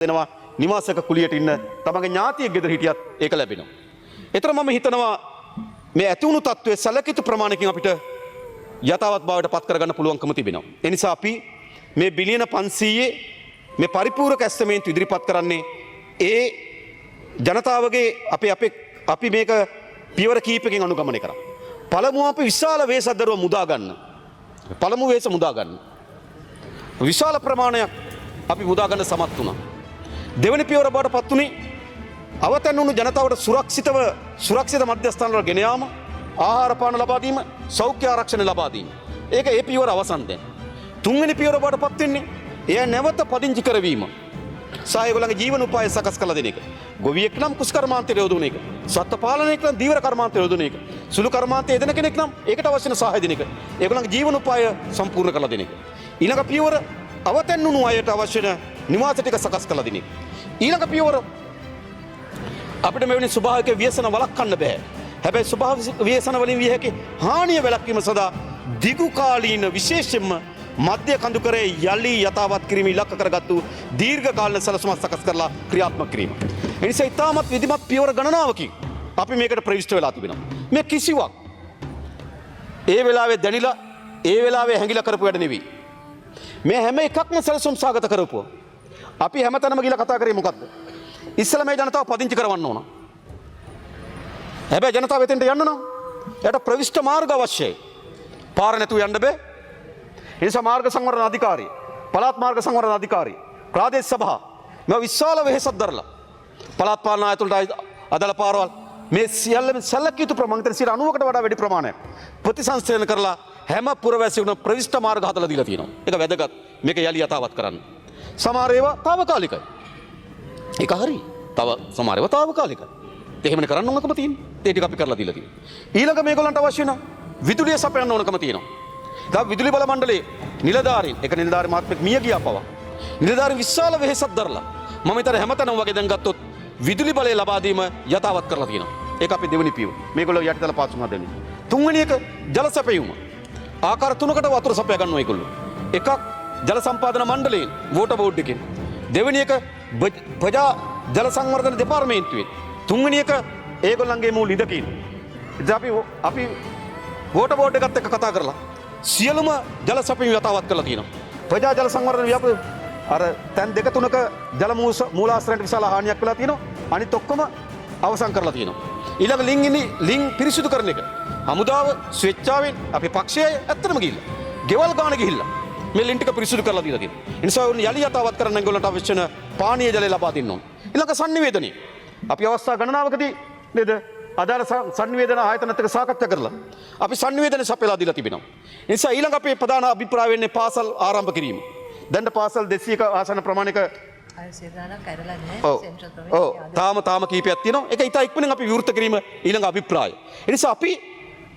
දෙනවා නිවාසක කුලියට ඉන්න තමගේ ඥාතියෙක් ගෙදර හිටියත් ඒක ලැබෙනවා. ඒතර මම හිතනවා මේ ඇති වුණු තත්ත්වයේ සැලකිත ප්‍රමාණයකින් අපිට යථාවත් භාවයට පත් කරගන්න පුළුවන්කම තිබෙනවා. ඒ නිසා අපි මේ බිලියන 500 මේ පරිපූර්ණක ඇස්තමේන්තු ඉදිරිපත් කරන්නේ ඒ ජනතාවගේ අපි මේක පියවර කීපකින් අනුගමනය කරා. පළමුව අපි විශාල වේසද්දරුව මුදා ගන්න. පළමු වේස මුදා ගන්න. විශාල ප්‍රමාණයක් අපි මුදා ගන්න සමත් වුණා. දෙවැනි පියවර බවට පත් වුණේ අවතැන් වුණු ජනතාවට සුරක්ෂිත මධ්‍යස්ථාන වල ගෙන යාම, ආහාර පාන ලබා දීම, සෞඛ්‍ය ආරක්ෂණ ලබා දීම. ඒක ඒ පියවර අවසන් දැන්. තුන්වෙනි පියවර බවට පත් වෙන්නේ එය නැවත පදිංචි කරවීම. සායගොල්ලන්ගේ ජීවන උපාය සකස් කළ දෙන එක. ගොවියෙක් නම් කුස් කර්මාන්තයට යොදවන එක. සත්ත්ව පාලනයක් නම් දීවර කර්මාන්තයට යොදවන එක. සුළු කර්මාන්තයේ යෙදෙන කෙනෙක් නම් ඒකට අවශ්‍ය වෙන සහාය දෙන එක. ඒගොල්ලන්ගේ ජීවන උපාය සම්පූර්ණ කළ දෙන එක. ඊළඟ පියවර අවතැන් වුණු අයට අවශ්‍ය වෙන නිවාස ටික සකස් කළ දෙන එක. ඊළඟ පියවර අපිට මෙවැනි ස්වභාවික ව්‍යසන වළක්වන්න බෑ. හැබැයි ස්වභාවික ව්‍යසන වලින් විය හැකි හානිය වැළැක්වීම සඳහා දිගු කාලීන විශේෂයෙන්ම මධ්‍ය කඳුකරේ යලි යථාවත් කිරීම ඉලක්ක කරගත්තු දීර්ඝ කාලීන සැලසුමක් සකස් කරලා ක්‍රියාත්මක කිරීම. ඒ නිසා ඉතාමත් විධිමත් පියවර ගණනාවකින් අපි මේකට ප්‍රවිෂ්ඨ වෙලා තිබෙනවා. මේ කිසිවක් ඒ වෙලාවේ දැනිලා ඒ වෙලාවේ හැංගිලා කරපු වැඩ නෙවෙයි. මේ හැම එකක්ම සැලසුම් සාගත කරපුවා. අපි හැමතැනම ගිහලා කතා කරේ මොකද්ද? ඉස්සෙල්ලා මේ ජනතාව පදිංචි කරවන්න ඕන. හැබැයි ජනතාව එතෙන්ට යන්න නම් එයාට ප්‍රවිෂ්ඨ මාර්ග අවශ්‍යයි. පාර නැතුව යන්න බෑ. ඒ නිසා මාර්ග සංවර්ධන අධිකාරිය, පළාත් මාර්ග සංවර්ධන අධිකාරිය, ප්‍රාදේශ සභා මේ විශාල වෙහෙසක් දරලා පළාත් පාලන ආයතනවලට අදාළ පාරවල් මේ සියල්ලම සැලකිය යුතු ප්‍රමාණයට 90කට වඩා වැඩි ප්‍රමාණයක් ප්‍රතිසංස්කරණය කරලා හැම පුරවැසියෙකුටම ප්‍රවිෂ්ඨ මාර්ග හදලා දීලා තියෙනවා. ඒක වැදගත්. මේක යලි යථාවත් කරන්න. සමහර ඒවා తాවකාලිකයි. ඒක හරි. තව සමහර ඒවා తాවකාලිකයි. එහෙමනේ කරන්න ඕනකම තියෙන්නේ. ඒ ටික අපි කරලා දීලා තියෙනවා. ඊළඟ මේගොල්ලන්ට අවශ්‍ය වෙන විදුලිය සපයන්න ඕනකම තියෙනවා. දැන් විදුලි බල මණ්ඩලයේ නිලධාරීන් එක නිලධාරි මහත්මෙක් මිය ගියා පවා. නිලධාරීන් විශාල වෙහෙසක් දරලා මම හිතන්නේ හැමතැනම වගේ දැන් ගත්තොත් විදුලි බලය ලබා දීම යථාවත් කරලා තියෙනවා. ඒක අපි දෙවෙනි පියවර. මේගොල්ලෝ යටිතල පාසුම් හදන්නේ. තුන්වෙනි එක ජල සැපයීම. ආකාර තුනකට වතුර සපයා ගන්නවා ඒගොල්ලෝ. එකක් ජල සම්පාදන මණ්ඩලයෙන් වෝටර් බෝඩ් එකෙන්. දෙවෙනි එක ප්‍රජා ජල සංවර්ධන දෙපාර්තමේන්තුවෙන්. තුන්වෙනි එක ඒගොල්ලන්ගේ මූල ඉදකින්. ඉතින් අපි වෝටර් බෝඩ් එකත් එක්ක කතා කරලා සියලුම ජල සැපයීම යථාවත් කරලා තියෙනවා. ප්‍රජා ජල සංවර්ධන ව්‍යාපෘති අර තැන් දෙක තුනක ජල මූලාශ්‍රයන්ට විශාල හානියක් වෙලා තියෙනවා. අනිත් ඔක්කොම අවසන් කරලා තියෙනවා. ඊළඟ ලිං පිරිසිදු කරන එක. හමුදාව ස්වේච්ඡාවෙන් අපි පක්ෂයේ ඇත්තටම ගිහිල්ලා. ගෙවල් ගාන ගිහිල්ලා මේ ලිං ටික පිරිසිදු කරලා දීලා තියෙනවා. ඒ නිසා යලි යථාවත් කරන්න ඒගොල්ලන්ට අවශ්‍ය වෙන පානීය ජලය ලබා දෙන්න ඕන. ඊළඟ sannivedanaye. අපි අවස්ථා ගණනාවකදී නේද අදාළ sannivedana ආයතනත් එක්ක සාකච්ඡා කරලා අපි sannivedana සපයලා දීලා තිබෙනවා. ඒ නිසා ඊළඟ අපේ ප්‍රධාන අභිප්‍රාය වෙන්නේ පාසල් ආරම්භ කිරීම. දැන් පාසල් 200ක ආසන ප්‍රමාණයක තාම කීපයක් තියෙනවා. ඒක ඉතා ඉක්මනින් අපි විවෘත කිරීම ඊළඟ අභිප්‍රාය. ඒ නිසා අපි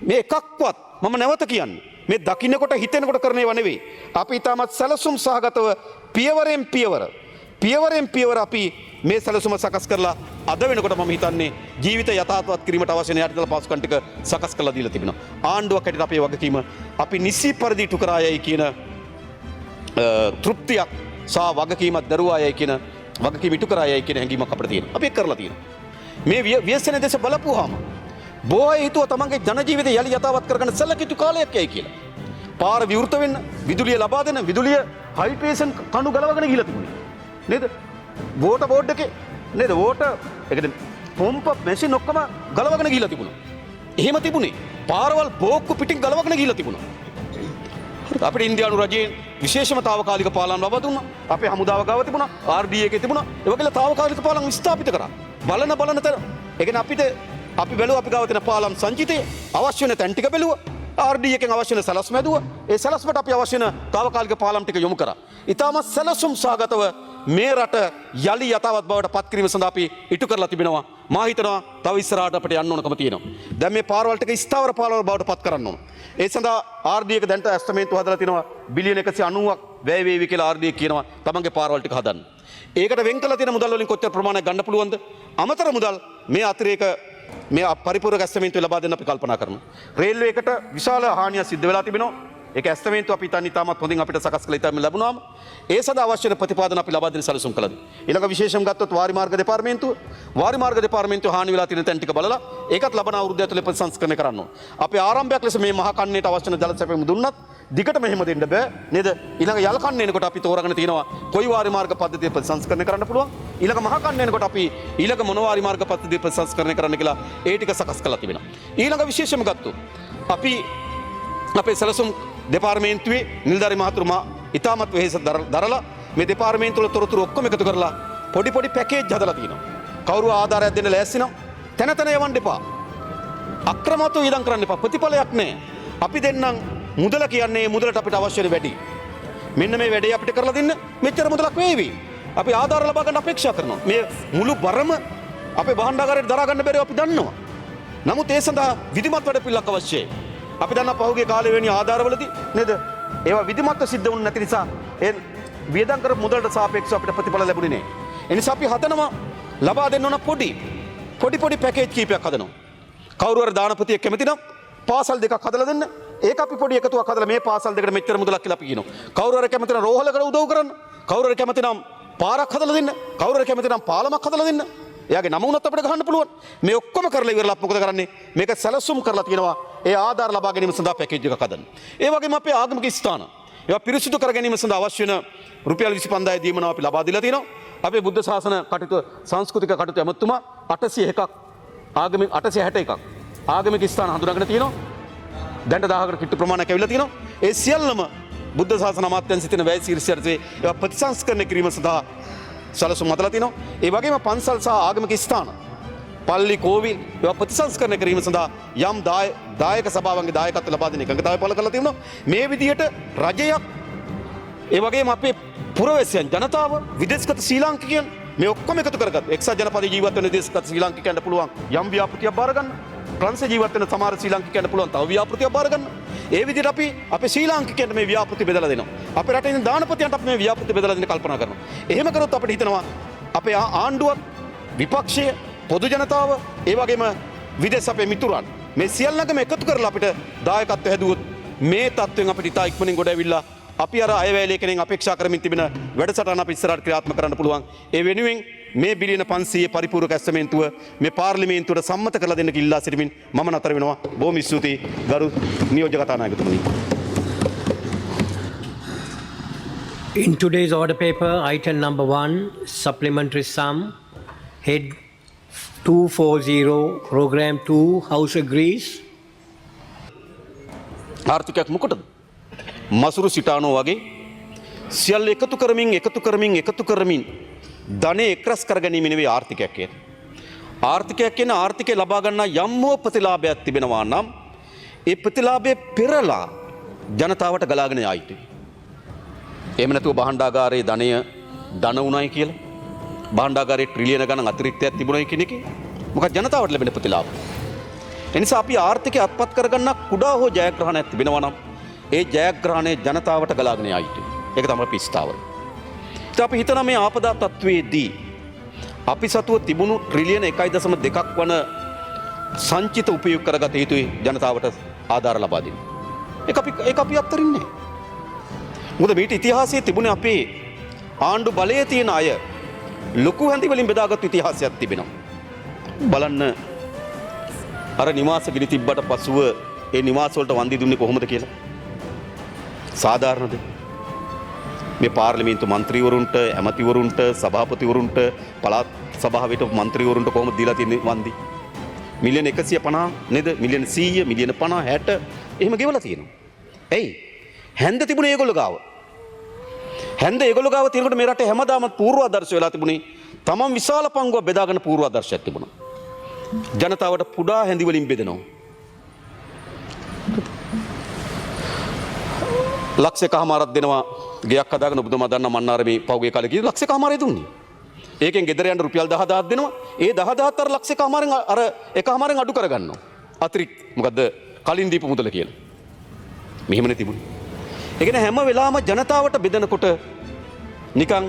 මේ එකක්වත් මම නැවත කියන්නේ මේ දකින්නකොට හිතෙනකොට කරන ඒවා නෙවෙයි. අපි ඊටමත් සැලසුම් සහගතව පියවරෙන් පියවර අපි මේ සැලසුම සකස් කරලා අද වෙනකොට මම හිතන්නේ ජීවිත යථාර්ථවත් කිරීමට අවශ්‍ය යටිතල පාසුකම් ටික සකස් කරලා දීලා තිබෙනවා. ආණ්ඩුවක් හැටියට අපේ වගකීම අපි නිසි පරිදි ඉටු කරායයි කියන තෘප්තියක් සහ වගකීමක් දරුවායයි කියන වගකීම ඉටු කරායයි කියන හැඟීමක් අපිට තියෙනවා. අපි ඒක කරලා තියෙනවා. මේ ව්‍යසන දෙස බලපුවාම බොහෝ අය හිතුවා තමන්ගේ ජන ජීවිතය යලි යථාවත් කරගන්න සැලකිතු කාලයක් යයි කියලා. පාර විවෘත වෙන්න, විදුලිය ලබා දෙන්න, විදුලිය හයිට්‍රේෂන් කණු ගලවගෙන ගිහලා තිබුණේ. නේද? වෝටර් බෝඩ් එකේ නේද? වෝටර් ඒකද පොම්ප මැෂින් ඔක්කොම ගලවගෙන ගිහලා තිබුණා. එහෙම තිබුණේ. පාරවල් බෝක්කු පිටින් ගලවගෙන ගිහලා තිබුණා. හරිද? අපේ ඉන්දියානු රජයෙන් විශේෂම තාවකාලික පාලම් ලබා දුන්නා. අපේ හමුදාව ගාව තිබුණා. RDA එකේ තිබුණා. ඒ වගේ තාවකාලික පාලම් ස්ථාපිත කරා. බලන තැන. ඒ කියන්නේ අපි බැලුවා අපි ගාව තියෙන පාලම් සංචිතය අවශ්‍ය වෙන තැන් ටික බැලුවා. RDA එකෙන් අවශ්‍ය වෙන සැලැස්ම ඇදුවා. ඒ සැලැස්මට අපි අවශ්‍ය වෙන තාවකාලික පාලම් ටික යොමු කරා. ඊටමත් සැලසුම් සහගතව මේ රට යලි යථාවත් බවට පත් කිරීම සඳහා අපි ඉටු කරලා තිබෙනවා. මා හිතනවා තව ඉස්සරහට අපිට යන්න ඕනකම තියෙනවා. දැන් මේ පාරවල් ටික ස්ථාවර පාරවල් බවට පත් කරන්න ඕන. ඒ සඳහා RDA එක දැන්ට ඇස්තමේන්තුව හදලා තිනවා බිලියන 190ක් වැය වේවි කියලා RDA කියනවා තමන්ගේ පාරවල් ටික හදන්න. ඒකට වෙන් කළ තියෙන මුදල් වලින් කොච්චර ප්‍රමාණයක් ගන්න පුළුවන්ද? අමතර මුදල් මේ අතිරේක මේ පරිපූර්ණ ඇස්තමේන්තුව ලබා දෙන්න අපි කල්පනා කරනවා. රේල්වේ එකට විශාල හානියක් සිද්ධ වෙලා තිබෙනවා. ඒක ඇස්තමේන්තු අපි ඉතින් ඉතාමත් හොඳින් අපිට සකස් කළ ඉතාම ලැබුණාම ඒ සඳහා අවශ්‍ය වෙන ප්‍රතිපාදන අපි ලබා දෙන සැලසුම් කළා. ඊළඟ විශේෂම ගත්තොත් වාරි මාර්ග දෙපාර්තමේන්තුව හානි වෙලා තියෙන තැන් ටික බලලා ඒකත් ලබන අවුරුද්ද ඇතුලේ ප්‍රතිසංස්කරණය කරන්න ඕන. අපේ ආරම්භයක් ලෙස මේ මහා කන්නේට අවශ්‍ය වෙන ජල සැපයීම දුන්නත් දිගට මෙහෙම දෙන්න බෑ නේද? ඊළඟ යල් කන්නේ එනකොට අපි තෝරාගෙන තියෙනවා කොයි වාරි මාර්ග පද්ධතිය ප්‍රතිසංස්කරණය කරන්න පුළුවන්. ඊළඟ මහා කන්නේ එනකොට අපි ඊළඟ මොන වාරි මාර්ග පද්ධතිය ප්‍රතිසංස්කරණය කරන්න කියලා ඒ ටික සකස් කරලා තිබෙනවා. ඊළඟ විශේෂම ගත්තොත් අපි අපේ සැලසුම් දෙපාර්තමේන්තුවේ නිලධාරි මහතුරුමා ඉතාමත් වෙහෙස දරලා මේ දෙපාර්තමේන්තුව වල තොරතුරු ඔක්කොම එකතු කරලා පොඩි පැකේජ් හදලා තිනවා. කවුරු ආධාරයක් දෙන්න ලෑස්ති නම් තැන යවන්න එපා. අක්‍රමවත්ව වියදම් කරන්න එපා. ප්‍රතිඵලයක් නැහැ. අපි දෙන්නම් මුදල කියන්නේ මුදලට අපිට අවශ්‍ය වෙන වැඩි. මෙන්න මේ වැඩේ අපිට කරලා දෙන්න මෙච්චර මුදලක් වේවි. අපි ආධාර ලබා ගන්න අපේක්ෂා කරනවා. මේ මුළු බරම අපේ භාණ්ඩාගාරයට දරා ගන්න බැරිව අපි දන්නවා. නමුත් ඒ සඳහා විධිමත් වැඩ පිළිවෙලක් අවශ්‍යයි. අපි දන්නා පහුගිය කාලේ වෙණි ආධාරවලදී නේද? ඒවා විධිමත්ව සිද්ධ වුණ නැති නිසා ඒ වියදම් කරපු මුදලට සාපේක්ෂව අපිට ප්‍රතිඵල ලැබුණේ නැහැ. ඒ නිසා අපි හදනවා ලබා දෙන්න ඕන පොඩි පැකේජ් කීපයක් හදනවා. කවුරු හරි දානපතියෙක් කැමති නම් පාසල් දෙකක් හදලා දෙන්න. ඒක අපි පොඩි එකතුවක් හදලා මේ පාසල් දෙකට මෙච්චර මුදලක් කියලා අපි කියනවා. කවුරු හරි කැමති නම් රෝහලකට උදව් කරන්න. කවුරු හරි කැමති නම් පාරක් හදලා දෙන්න. කවුරු හරි කැමති නම් පාලමක් හදලා දෙන්න. එයාගේ නම වුණත් අපිට ගහන්න පුළුවන්. මේ ඔක්කොම කරලා ඉවරලා මොකද කරන්නේ? මේක සැලසුම් කරලා තියෙනවා. ඒ ආධාර ලබා ගැනීම සඳහා පැකේජ් එකක් හදන්න. ඒ වගේම අපේ ආගමික ස්ථාන ඒවා පිරිසිදු කර ගැනීම සඳහා අවශ්‍ය වෙන රුපියල් 25000 දීමනාව අපි ලබා දීලා තියෙනවා. අපේ බුද්ධ ශාසන කටයුතු සංස්කෘතික කටයුතු ඇමතුමා 861ක් ආගමික ස්ථාන හඳුනාගෙන තියෙනවා. දැන්ට 1000කට කිට්ටු ප්‍රමාණයක් ඇවිල්ලා තියෙනවා. ඒ සියල්ලම බුද්ධ ශාසන අමාත්‍යාංශයේ තියෙන වැය ශීර්ෂයර්ථයේ ඒවා ප්‍රතිසංස්කරණය කිරීම සඳහා සැලසුම් හදලා තිනවා. ඒ වගේම පන්සල් සහ ආගමික ස්ථාන පල්ලි කෝවිල් ඒවා ප්‍රතිසංස්කරණය කිරීම සඳහා යම් දායක සභාවන්ගේ දායකත්ව ලබා දෙන එකඟතාවය පළ කරලා තිනවා. මේ විදිහට රජයක් ඒ වගේම අපේ පුරවැසියන් ජනතාව විදේශගත ශ්‍රී ලාංකිකයන් මේ ඔක්කොම එකතු කරගත්ත එක්සත් ජනපදයේ ජීවත් වෙන විදේශගත ශ්‍රී ලාංකිකයන්ට පුළුවන් යම් ව්‍යාපෘතියක් බාර ගන්න. ප්‍රංශ ජීවත් වෙන සමහර ශ්‍රී ලාංකිකයන්ට පුළුවන් තව ව්‍යාපෘතියක් බාර ගන්න. ඒ විදිහට අපි අපේ ශ්‍රී ලාංකිකයන්ට මේ ව්‍යාපෘති බෙදලා දෙනවා. අපේ රටේ ඉන්න දානපතියන්ට අපි මේ ව්‍යාපෘති බෙදලා දෙන්න කල්පනා කරනවා. එහෙම කරොත් අපිට හිතනවා අපේ ආණ්ඩුවත් විපක්ෂය පොදු ජනතාව ඒ වගේම විදේශ අපේ මිතුරන් මේ සියල්ලකම එකතු කරලා අපිට දායකත්වය හැදුවොත් මේ තත්ත්වෙන් අපිට ඉතා ඉක්මනින් ගොඩ ඇවිල්ලා අපි අර අයවැය කෙනෙක් අපේක්ෂා කරමින් තිබෙන වැඩසටහන අපි ඉස්සරහට ක්‍රියාත්මක කරන්න පුළුවන්. ඒ වෙනුවෙන් මේ බිලියන 500 පරිපූර්ණක ඇස්තමේන්තුව මේ පාර්ලිමේන්තුවට සම්මත කරලා දෙන්න කිල්ලා සිටමින් මම නතර වෙනවා. බොහොම ස්තුතියි ගරු නියෝජ්‍ය කතානායකතුමනි. In today's order paper, item number 1, supplementary sum, head 240, program 2, House agrees. ආර්ථිකයක් මොකටද? මසුරු සිටානෝ වගේ සියල්ල එකතු කරමින් ධනෙ එක්රස් කර ගැනීම නෙවෙයි ආර්ථිකයක් කියන්නේ. ආර්ථිකයක් කියන්නේ ආර්ථිකය ලබා ගන්නා යම් හෝ ප්‍රතිලාභයක් තිබෙනවා නම් ඒ ප්‍රතිලාභය පෙරලා ජනතාවට ගලාගෙන යා යුතුයි. එහෙම නැතුව භාණ්ඩාගාරයේ ධනය ධන උණයි කියලා භාණ්ඩාගාරයේ ට්‍රිලියන ගණන් අතිරික්තයක් තිබුණයි කියන එකේ මොකක්ද ජනතාවට ලැබෙන ප්‍රතිලාභ. ඒ නිසා අපි ආර්ථිකය අත්පත් කරගන්න කුඩා හෝ ජයග්‍රහණයක් තිබෙනවා නම් ඒ ජයග්‍රහණය ජනතාවට ගලාගෙන යා යුතුයි. ඒක තමයි අපි ස්ථාවර. ඉතින් අපි හිතනවා මේ ආපදා තත්වයේදී අපි සතුව තිබුණු ට්‍රිලියන 1.2ක් වන සංචිත උපයෝග කරගත යුතුයි ජනතාවට ආධාර ලබා දෙන්න. ඒක අපි අත්තරින්නේ. මොකද මේට ඉතිහාසයේ තිබුණේ අපේ ආණ්ඩු බලයේ තියෙන අය ලොකු හැඳි වලින් බෙදාගත්තු ඉතිහාසයක් තිබෙනවා. බලන්න අර නිවාස ගිනි තිබ්බට පසුව ඒ නිවාස වලට වන්දි දුන්නේ කොහොමද කියලා. සාධාරණද? මේ පාර්ලිමේන්තු මන්ත්‍රීවරුන්ට, ඇමතිවරුන්ට, සභාපතිවරුන්ට, පළාත් සභාවට මන්ත්‍රීවරුන්ට කොහොමද දීලා තියෙන්නේ වන්දි? මිලියන 150 නේද? මිලියන 100, මිලියන 50, 60 එහෙම ගෙවලා තියෙනවා. ඇයි? හැන්ද තිබුණේ ඒගොල්ලෝ ගාව. හැන්ද ඒගොල්ලෝ ගාව තියෙනකොට මේ රටේ හැමදාම පූර්වාදර්ශ වෙලා තිබුණේ තමන් විශාල පංගුවක් බෙදාගෙන පූර්වාදර්ශයක් තිබුණා. ජනතාවට පුඩා හැඳි වලින් බෙදනවා. ලක්ෂයකමාරක් දෙනවා ගෙයක් හදාගෙන ඔබතුමා දන්න මන්නාරමේ පහුගිය කාලේ කීයද ලක්ෂයකමාරේ දුන්නේ. ඒකෙන් ගෙදර යන්න රුපියල් 10000ක් දෙනවා. ඒ 10000ත් අර ලක්ෂයකමාරෙන් අර එකමාරෙන් අඩු කරගන්නවා. අතිරික්ත මොකද්ද කලින් දීපු මුදල කියලා. මෙහෙමනේ තිබුණේ. ඒ කියන්නේ හැම වෙලාවම ජනතාවට බෙදනකොට නිකන්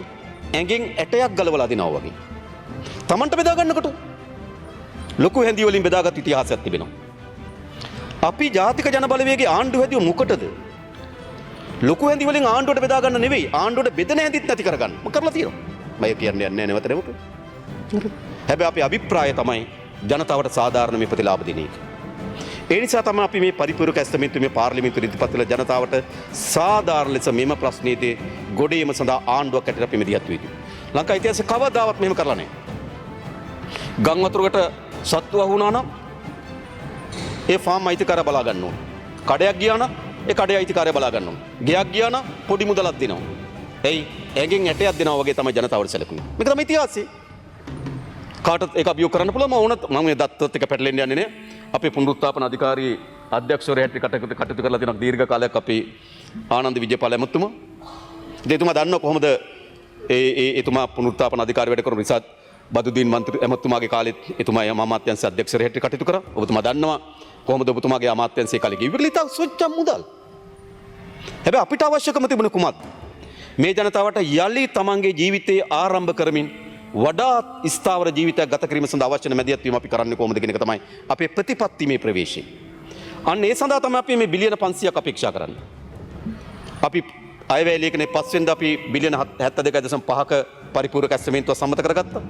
ඇඟෙන් ඇටයක් ගලවලා දිනවා වගේ. Tamanට බෙදා ගන්නකොට ලොකු හැඳි වලින් බෙදාගත් ඉතිහාසයක් තිබෙනවා. අපි ජාතික ජන බලවේගයේ ආණ්ඩුව හැදුවේ මොකටද? ලොකු ඇඳි වලින් ආණ්ඩුවට බෙදා ගන්න නෙවෙයි ආණ්ඩුවට බෙදෙන ඇඳිත් නැති කරගන්න. මම කරලා තියෙනවා. මම කියන්නේ නැහැ නැවත නැවත. හැබැයි අපේ අභිප්‍රාය තමයි ජනතාවට සාධාරණ මේ ප්‍රතිලාභ දෙන එක. ඒ නිසා තමයි අපි මේ පරිපූර්ණක ඇස්තමේන්තුවේ මේ පාර්ලිමේන්තු ඉදිරිපත් කළ ජනතාවට සාධාරණ ලෙස මෙම ප්‍රශ්නයේදී ගොඩේම සඳහා ආණ්ඩුවක් ඇටියට අපි මෙදිහත් වෙන්නේ. ලංකා ඉතිහාසයේ කවදාවත් මෙහෙම කරලා නැහැ. ගම් වතුරකට සත්තු වහුණා නම් ඒ ෆාම් අයිතිකාරය බලා ගන්න ඕන. කඩයක් ගියා නම් ඒ කඩේ අයිතිකාරය බලා ගන්න ඕන. ගෙයක් ගියා නම් පොඩි මුදලක් දෙනවා. එයි ඇඟෙන් ඇටයක් දෙනවා වගේ තමයි ජනතාවට සැලකුවේ. මේක තමයි ඉතිහාසය. කාටත් ඒක අභියෝග කරන්න පුළුවන්. මම මේ දත්තත් එක පැටලෙන්න යන්නේ නෑ. අපේ පුනරුත්ථාපන අධිකාරී අධ්‍යක්ෂවරයා හැටියට කටයුතු කරලා තියෙනවා දීර්ඝ කාලයක් අපේ ආනන්ද විජේපාල ඇමතුමා. ඉතින් එතුමා දන්නවා කොහොමද එතුමා පුනරුත්ථාපන අධිකාරී වැඩ කරන රිසාත් බදුදීන් මන්ත්‍රී ඇමතුමාගේ කාලෙත් එතුමා අමාත්‍යාංශ අධ්‍යක්ෂවරයා හැටියට කටයුතු කරා. ඔබතුමා දන්නවා කොහොමද ඔබතුමාගේ අමාත්‍යාංශයේ කාලේ කිව්වේ ඉතින් සොච්චම් මුදල්. හැබැයි අපිට අවශ්‍යකම තිබුණේ කුමක්ද? මේ ජනතාවට යලි තමන්ගේ ජීවිතේ ආරම්භ කරමින් වඩාත් ස්ථාවර ජීවිතයක් ගත කිරීම සඳහා අවශ්‍ය වෙන මැදිහත් වීම අපි කරන්නේ කොහොමද කියන එක තමයි අපේ ප්‍රතිපත්ති මේ ප්‍රවේශය. අන්න ඒ සඳහා තමයි අපි මේ බිලියන 500ක් අපේක්ෂා කරන්නේ. අපි අයවැය ලේඛනයේ 5 වෙනිදා අපි බිලියන 72.5ක පරිපූර්ණක ඇස්තමේන්තුවක් සම්මත කරගත්තා.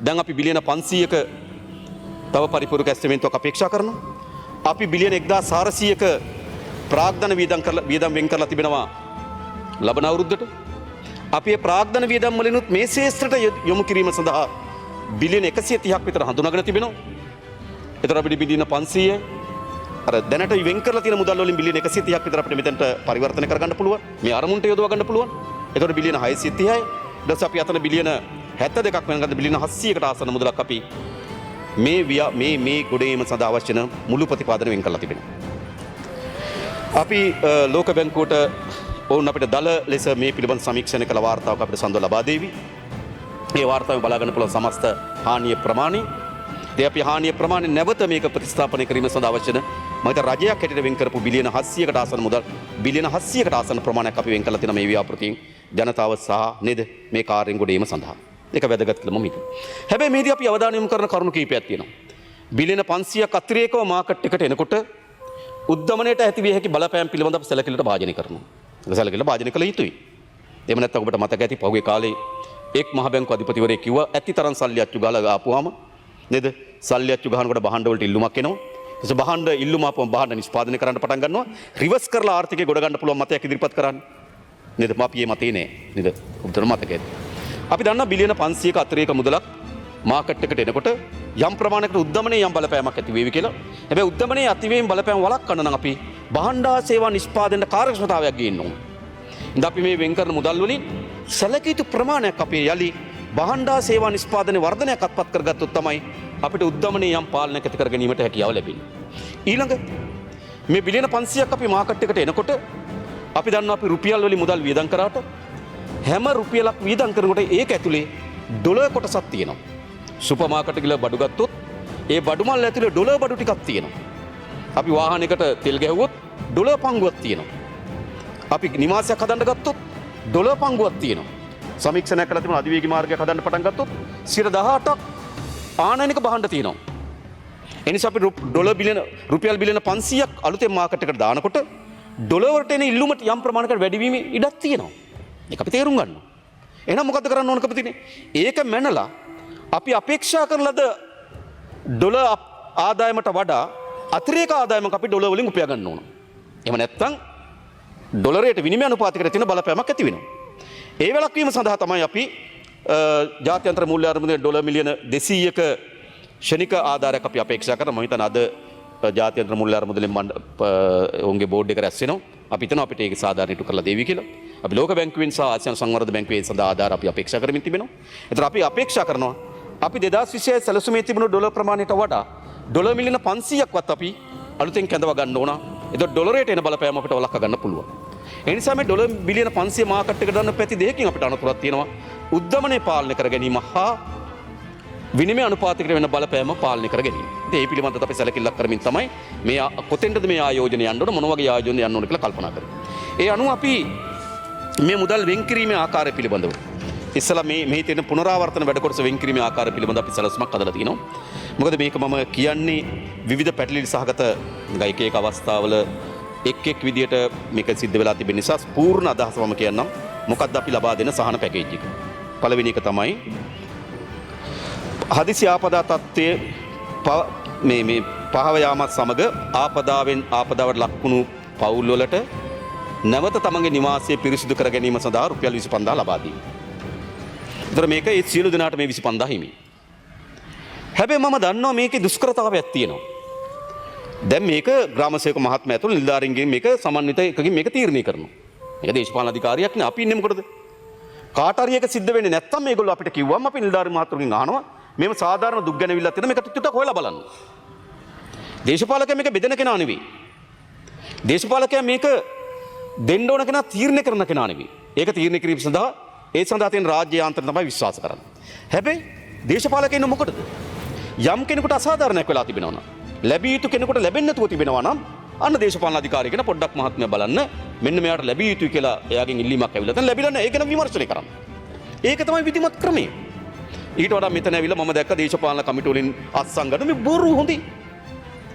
දැන් අපි බිලියන 500ක තව පරිපූර්ණක ඇස්තමේන්තුවක් අපේක්ෂා කරනවා. අපි බිලියන 1400ක ප්‍රාග්ධන වියදම් වෙන් කරලා තිබෙනවා ලබන අවුරුද්දට. අපි ප්‍රාග්ධන වියදම් වලිනුත් මේ ශේෂ්ත්‍රයට යොමු කිරීම සඳහා බිලියන 130ක් විතර හඳුනාගෙන තිබෙනවා. ඒතර අපිට බිලියන 500 අර දැනට වෙන් කරලා තියෙන මුදල් වලින් බිලියන 130ක් විතර අපිට මෙතනට පරිවර්තන කරගන්න පුළුවන්. මේ අරමුණට යොදවා ගන්න පුළුවන්. ඒතර බිලියන 630යි. ඊට පස්සේ අපි අතන බිලියන 72ක් වෙනකන් බිලියන 700කට ආසන්න මුදලක් අපි මේ ගොඩේම සඳහා අවශ්‍ය වෙන මුළු ප්‍රතිපාදන වෙන් කරලා තිබෙනවා. අපි ලෝක බැංකුවට ඔවුන් අපිට දල ලෙස මේ පිළිබඳ සමීක්ෂණ කළ වාර්තාවක් අපිට සඳ ලබා දේවි. මේ වාර්තාවෙන් බලා ගන්න පුළුවන් සමස්ත හානිය ප්‍රමාණය. ඒ අපි හානිය ප්‍රමාණය නැවත මේක ප්‍රතිස්ථාපනය කිරීම සඳහා අවශ්‍ය වෙන මම හිතා රජයක් හැටියට වෙන් කරපු බිලියන 700කට ආසන්න මුදල් බිලියන 700කට ආසන්න ප්‍රමාණයක් අපි වෙන් කරලා තියෙනවා මේ ව්‍යාපෘතියෙන් ජනතාව සහ නේද මේ කාර්යෙන් ගොඩේම සඳහා. ඒක වැදගත් කියලා මම හිතනවා. හැබැයි මේදී අපි අවධානය යොමු කරන කරුණු කීපයක් තියෙනවා. බිලියන 500ක් අතිරේකව මාකට් එකට එනකොට උද්දමනයට ඇති විය හැකි බලපෑම් පිළිබඳව අපි සැලකිලිට භාජනය කරනවා. සැලකිලිට භාජනය කළ යුතුයි. එහෙම නැත්නම් ඔබට මතක ඇති පහුගිය කාලේ එක් මහ බැංකු අධිපතිවරයෙක් කිව්වා ඇති තරම් සල්ලි අච්චු ගාලා ආපුවාම නේද සල්ලි අච්චු ගහනකොට භාණ්ඩ වලට ඉල්ලුමක් එනවා. ඒ භාණ්ඩ ඉල්ලුම ආපුවම භාණ්ඩ නිෂ්පාදනය කරන්න පටන් ගන්නවා. රිවර්ස් කරලා ආර්ථිකය ගොඩ ගන්න පුළුවන් මතයක් ඉදිරිපත් කරන්නේ. නේද? අපි මේ මතේ නෑ. නේද? ඔබට මතක ඇති. අපි දන්නා බිලියන 500ක අතිරේක මුදලක් මාකට් එකට එනකොට යම් ප්‍රමාණයකට උද්දමනයේ යම් බලපෑමක් ඇති වේවි කියලා. හැබැයි උද්දමනයේ අතිවේගයෙන් බලපෑම වළක්වන්න නම් අපි භාණ්ඩා සේවා නිෂ්පාදන කාර්යක්ෂමතාවයක් ගේන්න ඕන. ඉතින් අපි මේ වෙන් කරන මුදල් වලින් සැලකිය යුතු ප්‍රමාණයක් අපි යලි භාණ්ඩා සේවා නිෂ්පාදනයේ වර්ධනයක් අත්පත් කරගත්තොත් තමයි අපිට උද්දමනයේ යම් පාලනයක් ඇති කර ගැනීමට හැකියාව ලැබෙන්නේ. ඊළඟ මේ බිලියන 500ක් අපි මාකට් එකට එනකොට අපි දන්නවා අපි රුපියල් වලින් මුදල් වියදම් කරාට හැම රුපියලක් වියදම් කරනකොට ඒක ඇතුලේ ඩොලර් කොටසක් තියෙනවා. සුපර් මාකට් ගිහලා බඩු ගත්තොත් ඒ බඩු මල් ඇතුලේ ඩොලර් බඩු ටිකක් තියෙනවා. අපි වාහනයකට තෙල් ගැහුවොත් ඩොලර් පංගුවක් තියෙනවා. අපි නිවාසයක් හදන්න ගත්තොත් ඩොලර් පංගුවක් තියෙනවා. සමීක්ෂණයක් කරලා තිබුණ අධිවේගී මාර්ගයක් හදන්න පටන් ගත්තොත් 18%ක් ආනයනික භාණ්ඩ තියෙනවා. ඒ නිසා අපි රුපියල් බිලියන 500ක් අලුතෙන් මාකට් එකට දානකොට ඩොලර් වලට එන ඉල්ලුමට යම් ප්‍රමාණයකට වැඩිවීමේ ඉඩක් තියෙනවා. ඒක අපි තේරුම් ගන්න. එහෙනම් මොකද්ද කරන්න ඕනකම තියෙන්නේ? ඒක මැනලා අපි අපේක්ෂා කරන ලද ඩොලර් ආදායමට වඩා අතිරේක ආදායමක් අපි ඩොලර් වලින් උපයා ගන්න ඕන. එහෙම නැත්නම් ඩොලරයට විනිමය අනුපාතයකට තියෙන බලපෑමක් ඇති වෙනවා. ඒ වැළැක්වීම සඳහා තමයි අපි ජාත්‍යන්තර මූල්‍ය අරමුදලේ ඩොලර් මිලියන 200ක ක්ෂණික ආධාරයක් අපි අපේක්ෂා කරනවා. මම හිතන්නේ අද ජාත්‍යන්තර මූල්‍ය අරමුදලෙන් ඔවුන්ගේ බෝඩ් එක රැස් වෙනවා. අපි හිතනවා අපිට ඒක සාධාරණීට කරලා දෙවි කියලා. අපි ලෝක බැංකුවෙන් සහ ආසියානු සංවර්ධන බැංකුවෙන් සඳහා ආධාර අපි අපේක්ෂා කරමින් තිබෙනවා. ඒතර අපි අපේක්ෂා කරනවා අපි 2026 සැලසුමේ තිබුණු ඩොලර් ප්‍රමාණයට වඩා ඩොලර් මිලියන 500ක්වත් අපි අලුතෙන් කැඳව ගන්න ඕන. ඒතර ඩොලරයට එන බලපෑම අපිට වළක්වා ගන්න පුළුවන්. ඒ නිසා මේ ඩොලර් බිලියන 500 මාකට් එකට දාන්න පැති දෙකකින් අපිට අනුතරක් තියෙනවා. උද්දමනයේ පාලනය කර ගැනීම හා විනිමය අනුපාතයකට වෙන බලපෑම පාලනය කර ගැනීම. ඉතින් ඒ පිළිබඳව අපි සැලකිල්ලක් කරමින් තමයි මේ කොතෙන්ද මේ ආයෝජනය යන්න ඕන මොන වගේ ආයෝජනය යන්න ඕන කියලා කල්පනා කරන්නේ. ඒ අනුව අපි මේ මුදල් වෙන් කිරීමේ ආකාරය පිළිබඳව ඉස්සලා මේ තියෙන පුනරාවර්තන වැඩ කොටස වෙන් කිරීමේ ආකාරය පිළිබඳව අපි සැලසුමක් හදලා තිනවා. මොකද මේක මම කියන්නේ විවිධ පැටලිලි සහගත එක අවස්ථාවල එක් එක් විදියට මේක සිද්ධ වෙලා තිබෙන නිසා පූර්ණ අදහස මම කියන්නම්. මොකක්ද අපි ලබා දෙන සහන පැකේජ් එක. පළවෙනි එක තමයි හදිසි ආපදා තත්ත්වයේ මේ පහව යාමත් සමග ආපදාවට ලක්වුණු පවුල් වලට නැවත තමන්ගේ නිවාසය පිරිසිදු කර ගැනීම සඳහා රුපියල් 25000 ලබා දීම. ඒතර මේක ඒ සියලු දෙනාට මේ 25000 හිමි. හැබැයි මම දන්නවා මේකේ දුෂ්කරතාවයක් තියෙනවා. දැන් මේක ග්‍රාමසේවක මහත්මයා ඇතුළු නිලධාරීන්ගෙන් මේක සමන්විත එකකින් මේක තීරණය කරනවා. මේක දේශපාලන අධිකාරියක් නේ. අපි ඉන්නේ මොකටද? කාට හරි එක සිද්ධ වෙන්නේ නැත්තම් මේගොල්ලෝ අපිට කිව්වම අපි නිලධාරී මහත්තුරුගෙන් අහනවා මේව සාධාරණ දුක් ගැනවිල්ලක් තියෙන මේකට ටිකක් හොයලා බලන්න. දේශපාලකයා මේක බෙදෙන කෙනා නෙවෙයි. දේශපාලකයා මේක දෙන්න ඕන කෙනා තීරණය කරන කෙනා නෙවෙයි. ඒක තීරණය කිරීම සඳහා ඒ සඳහා තියෙන රාජ්‍ය යාන්ත්‍රණ තමයි විශ්වාස කරන්නේ. හැබැයි දේශපාලකයන් මොකටද? යම් කෙනෙකුට අසාධාරණයක් වෙලා තිබෙනවා නම් ලැබිය යුතු කෙනෙකුට ලැබෙන්නේ නැතුව තිබෙනවා නම් අන්න දේශපාලන අධිකාරිය කෙනා පොඩ්ඩක් මහත්මයා බලන්න මෙන්න මෙයාට ලැබිය යුතුයි කියලා එයාගෙන් ඉල්ලීමක් ඇවිල්ලා දැන් ලැබිලා නැහැ. ඒක නම් විමර්ශනය කරන්න. ඒක තමයි විධිමත් ක්‍රමය. ඊට වඩා මෙතන ඇවිල්ලා මම දැක්ක දේශපාලන කමිටු වලින් අත්සංගන මේ බොරු හොඳයි.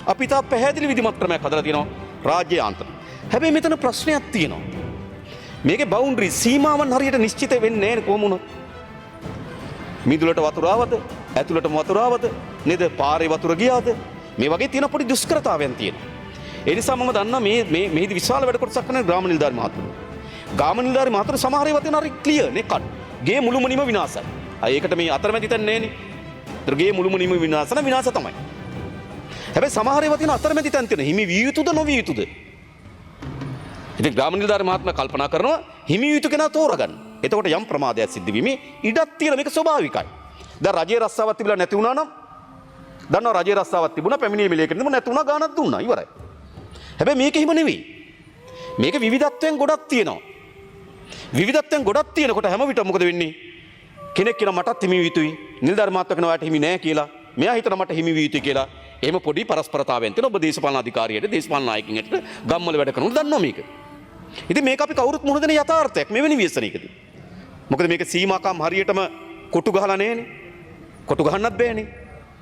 අපි තා පැහැදිලි විධිමත් ක්‍රමයක් හදලා තියෙනවා රාජ්‍ය යාන්ත්‍රණ. හැබැයි මෙතන ප්‍රශ්නයක් තියෙනවා. මේකේ බවුන්ඩරි සීමාවන් හරියට නිශ්චිත වෙන්නේ නැහැ කොහොම වුණත්. මිදුලට වතුර ආවද? ඇතුළටම වතුර ආවද? නේද? පාරේ වතුර ගියාද? මේ වගේ තියෙන පොඩි දුෂ්කරතාවයන් තියෙනවා. ඒ නිසා මම දන්නා මේදි විශාල වැඩ කොටසක් කරන ග්‍රාම නිලධාරි මහතුරු. ග්‍රාම නිලධාරි මහතුරු සමහර ඒවා තියෙන හරි ක්ලියර් නේ කඩ. ගේ මුළුමනින්ම විනාශයි. ඒකට මේ අතරමැදි තැන් නෑනේ. ඒතර ගේ මුළුමනින්ම විනාශ තමයි. හැබැයි සමහර ඒවා තියෙන අතරමැදි තැන් තියෙන හිමි විය යුතුද නොවිය යුතුද? ඉතින් ග්‍රාම නිලධාරි මහත්මයා කල්පනා කරනවා හිමි විය යුතු කෙනා තෝරගන්න. එතකොට යම් ප්‍රමාදයක් සිද්ධ වීමේ ඉඩක් තියෙන මේක ස්වභාවිකයි. දැන් රජයේ රස්සාවක් තිබිලා නැති වුණා නම් දන්නවා රජයේ රස්සාවක් තිබුණා පැමිණීමේ ලේඛනෙම නැති වුණා ගානක් දුන්නා ඉවරයි. හැබැයි මේක හිම නෙවෙයි. මේක විවිධත්වයන් ගොඩක් තියෙනවා. විවිධත්වයන් ගොඩක් තියෙනකොට හැම විටම මොකද වෙන්නේ? කෙනෙක් කියන මටත් හිමි විය යුතුයි. නිලධාරි මහත්මයා කියන ඔයාට හිමි නෑ කියලා. මෙයා හිතන මට හිමි විය යුතුයි කියලා. එහෙම පොඩි පරස්පරතාවයන් තියෙනවා. ඔබ දේශපාලන අධිකාරියට දේශපාලන නායකින්ට ගම්වල වැඩ කරනකොට දන්නවා මේක. ඉතින් මේක අපි කවුරුත් මුහුණ දෙන යථාර්ථයක් මෙවැනි ව්‍යසනයකදී. මොකද මේක සීමාකම් හරියටම කොටු ගහලා නැහැනේ. කොටු ගහන්නත් බෑනේ.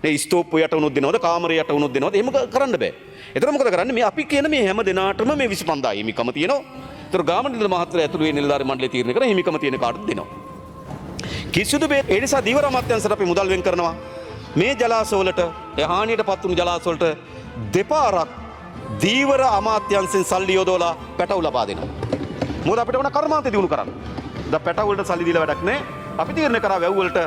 මේ ස්තෝප් යට උනොත් දෙනවද කාමරේ යට උනොත් දෙනවද එහෙම කරන්න බෑ. ඒතර මොකද කරන්නේ මේ අපි කියන මේ හැම දෙනාටම මේ 25000 හිමිකම තියෙනවා. ඒතර ගාම නිලධාරි මහත්මයා ඇතුළු මේ නිලධාරි මණ්ඩලය තීරණය කරන හිමිකම තියෙන කාටද දෙනවා. කිසිදු ඒ නිසා දීවර අමාත්‍යාංශයට අපි මුදල් වෙන් කරනවා. මේ ජලාශ වලට හානියටපත් වුණු ජලාශ වලට දෙපාරක් දීවර අමාත්‍යාංශෙන් සල්ලි යොදවලා පැටවු ලබා දෙනවා. මොකද අපිට ඕන කර්මාන්තය දිනු කරන්න. දැන් පැටවු වලට සල්ලි දීලා වැඩක් නැහැ. අපි තීරණය කරා වැව් වලට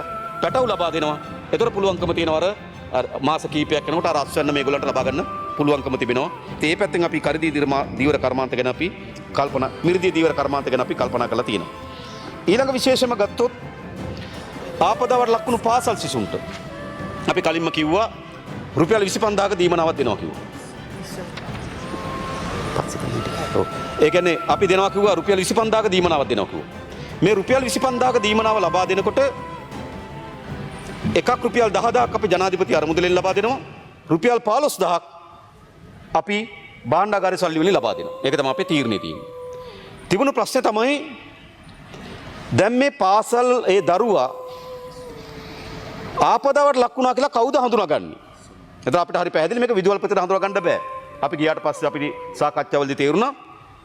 පැටවු ලබා දෙනවා. ඒතර පුළුවන්කම තියෙනවා අර මාස කීපයක් යනකොට අර අස්වැන්න මේගොල්ලන්ට ලබා ගන්න පුළුවන්කම තිබෙනවා. ඉතින් මේ පැත්තෙන් අපි කරදී දීවර කර්මාන්ත ගැන අපි කල්පනා මිරිදී දීවර කර්මාන්ත ගැන අපි කල්පනා කරලා තියෙනවා. ඊළඟ විශේෂම ගත්තොත් ආපදාවට ලක්වුණු පාසල් සිසුන්ට අපි කලින්ම කිව්වා රුපියල් 25000ක දීමනාවක් දෙනවා කිව්වා. ඒ කියන්නේ අපි දෙනවා කිව්වා රුපියල් 25000ක දීමනාවක් දෙනවා කිව්වා. මේ රුපියල් 25000ක දීමනාව ලබා දෙනකොට එකක් රුපියල් 10000ක් අපි ජනාධිපති අරමුදලෙන් ලබා දෙනවා. රුපියල් 15000ක් අපි භාණ්ඩාගාරය සල්ලි වලින් ලබා දෙනවා. ඒක තමයි අපේ තීරණය තියෙන්නේ. තිබුණු ප්‍රශ්නේ තමයි දැන් මේ පාසල් ඒ දරුවා ආපදාවට ලක් වුණා කියලා කවුද හඳුනාගන්නේ? එතන අපිට හරි පැහැදිලි මේක විදුහල්පතිට හඳුනා ගන්න බෑ. අපි ගියාට පස්සේ අපිට සාකච්ඡාවලදී තේරුණා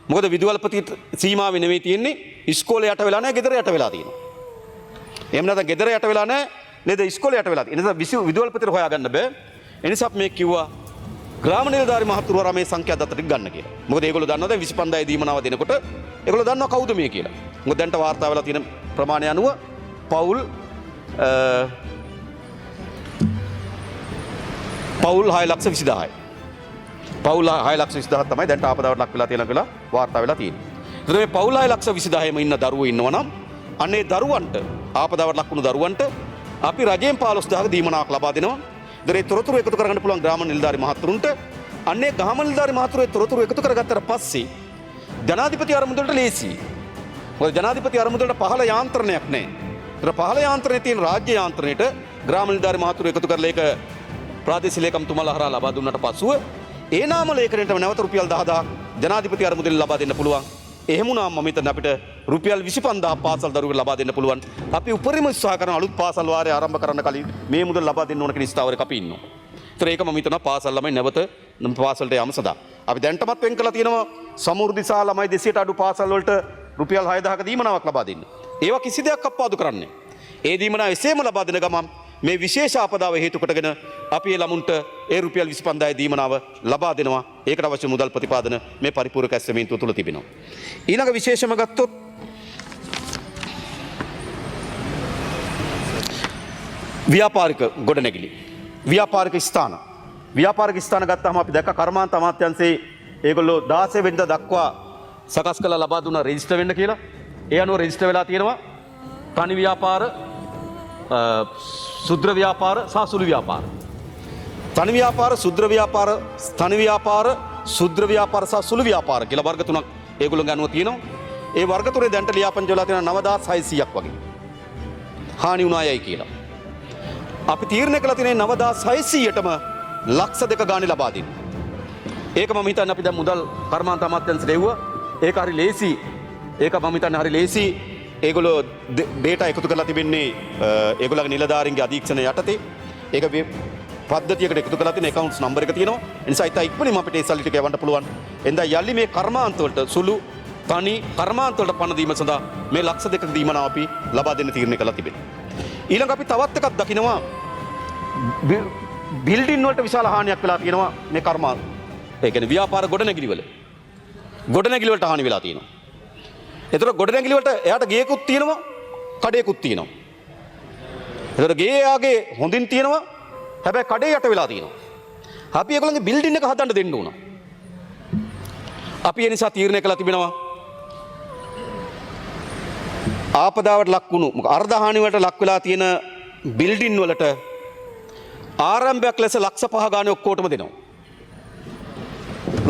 මොකද විදුහල්පති සීමාවෙ නෙවෙයි තියෙන්නේ ඉස්කෝලේ යට වෙලා නැහැ ගෙදර යට වෙලා තියෙනවා. එහෙම නැත්නම් ගෙදර යට වෙලා නැහැ නේද ඉස්කෝලේ යට වෙලා තියෙනවා. ඒ නිසා විදුහල්පතිට හොයාගන්න බෑ. ඒ නිසා අපි මේ කිව්වා ග්‍රාම නිලධාරි මහතුරුවරා මේ සංඛ්‍යා දත්ත ටික ගන්න කියලා. මොකද ඒගොල්ලෝ දන්නවා දැන් 25000 දීමනාව දෙනකොට ඒගොල්ලෝ දන්නවා කවුද මේ කියලා. මොකද දැන්ට වාර්තා වෙලා තියෙන ප්‍රමාණය අනුව පවුල් 6,20,000යි. පවුල් 6,20,000 තමයි දැන්ට ආපදාවට ලක් වෙලා තියෙනවා කියලා වාර්තා වෙලා තියෙන්නේ. ඒතර මේ පවුල් 6,20,000ම ඉන්න දරුවෝ ඉන්නවනම් අන්නේ දරුවන්ට ආපදාවට ලක් වුණු දරුවන්ට අපි රජයෙන් 15,000ක දීමනාවක් ලබා දෙනවා. ඒතර ඒ තොරතුරු එකතු කරගන්න පුළුවන් ග්‍රාම නිලධාරි මහතුරුන්ට අන්නේ ග්‍රාම නිලධාරි මහතුරුගේ තොරතුරු එකතු කරගත්තට පස්සේ ජනාධිපති අරමුදලට ලේසි. මොකද ජනාධිපති අරමුදලට පහළ යාන්ත්‍රණයක් නැහැ. ඒතර පහළ යාන්ත්‍රණයේ තියෙන රාජ්‍ය යාන්ත්‍රණයට ග්‍රාම නිලධාරි මහතුරු එකතු කරලා ඒක ප්‍රාදේශීය ලේකම්තුමාලා හරහා ලබා දුන්නට පසුව ඒ නාම ලේඛනයට නැවත රුපියල් 10000ක් ජනාධිපති අරමුදලෙන් ලබා දෙන්න පුළුවන්. එහෙම වුණාම මම හිතන්නේ අපිට රුපියල් 25000 පාසල් දරුවෙකුට ලබා දෙන්න පුළුවන්. අපි උපරිම උත්සාහ කරන අලුත් පාසල් වාරය ආරම්භ කරන්න කලින් මේ මුදල් ලබා දෙන්න ඕන කියන ස්ථාවරයක අපි ඉන්නවා. ඒතර ඒක මම හිතනවා පාසල් ළමයි නැවත පාසලට යාම සඳහා. අපි දැන්ටමත් වෙන් කළා තියෙනවා සමෘද්ධිසා ළමයි 200ට අඩු පාසල් වලට රුපියල් 6000ක දීමනාවක් ලබා දෙන්න. ඒවා කිසි දෙයක් අප්පාදු කරන්නේ. ඒ දීමනාව එසේම ලබා දෙන ගමන් මේ විශේෂ ආපදාව හේතු කොටගෙන අපි ඒ ළමුන්ට ඒ රුපියල් 25000 දීමනාව ලබා දෙනවා. ඒකට අවශ්‍ය මුදල් ප්‍රතිපාදන මේ පරිපූර්ණ කැස්සමීන්තුව තුළ තිබෙනවා. ඊළඟ විශේෂම ගත්තොත් ව්‍යාපාරික ගොඩනැගිලි. ව්‍යාපාරික ස්ථාන ගත්තාම අපි දැක්ක කර්මාන්ත අමාත්‍යාංශයේ ඒගොල්ලෝ 16 වෙනිදා දක්වා සකස් කළ ලබා දුන්න රෙජිස්ටර් වෙන්න කියලා. ඒ අනුව රෙජිස්ටර් වෙලා තියෙනවා තනි ව්‍යාපාර, සුද්‍ර ව්‍යාපාර සහ සුළු ව්‍යාපාර. තනි ව්‍යාපාර, සුද්‍ර ව්‍යාපාර, තනි ව්‍යාපාර, සුද්‍ර ව්‍යාපාර සහ සුළු ව්‍යාපාර කියලා වර්ග තුනක් ඒගොල්ලෝගේ අනුව තියෙනවා. ඒ වර්ග තුනේ දැන්ට ලියාපදිංචි වෙලා තියෙනවා 9600ක් වගේ. හානි වුණායයි කියලා. අපි තීරණය කළා තියෙන්නේ 9600ටම ලක්ෂ 2 ගාණේ ලබා දෙන්න. ඒක මම හිතන්නේ අපි දැන් මුදල් කර්මාන්ත අමාත්‍යාංශයට එව්වා. ඒක හරි ලේසි. ඒක මම හිතන්නේ හරි ලේසි. ඒගොල්ලෝ ඩේටා එකතු කරලා තිබෙන්නේ ඒගොල්ලන්ගේ නිලධාරීන්ගේ අධීක්ෂණය යටතේ. ඒක පද්ධතියකට එකතු කරලා තියෙන accounts number එක තියෙනවා. ඒ නිසා ඉතින් ඉක්මනින්ම අපිට ඒ සල්ලි ටික යවන්න පුළුවන්. එඳා යලි මේ කර්මාන්ත වලට සුළු තනි කර්මාන්ත වලට පණ දීම සඳහා මේ ලක්ෂ 2ක දීමනාව අපි ලබා දෙන්න තීරණය කළා තිබෙනවා. ඊළඟ අපි තවත් එකක් දකිනවා බිල්ඩින් වලට විශාල හානියක් වෙලා තියෙනවා මේ කර්මාන්ත. ඒ කියන්නේ ව්‍යාපාර ගොඩනැගිලි වලට හානි වෙලා තියෙනවා. ඒතර ගොඩනැගිලි වලට එයාට ගේකුත් තියෙනවා, කඩේකුත් තියෙනවා. ඒතර ගේ යාගේ හොඳින් තියෙනවා, හැබැයි කඩේ යට වෙලා තියෙනවා. අපි ඒගොල්ලන්ගේ බිල්ඩින් එක හදන්න දෙන්න ඕන. අපි ඒ නිසා තීරණය කළා තිබෙනවා ආපදාවට ලක් වුණු අර්ධ හානි වලට ලක් වෙලා තියෙන බිල්ඩින් වලට ආරම්භයක් ලෙස ලක්ෂ 5 ගානේ ඔක්කොටම දෙනවා.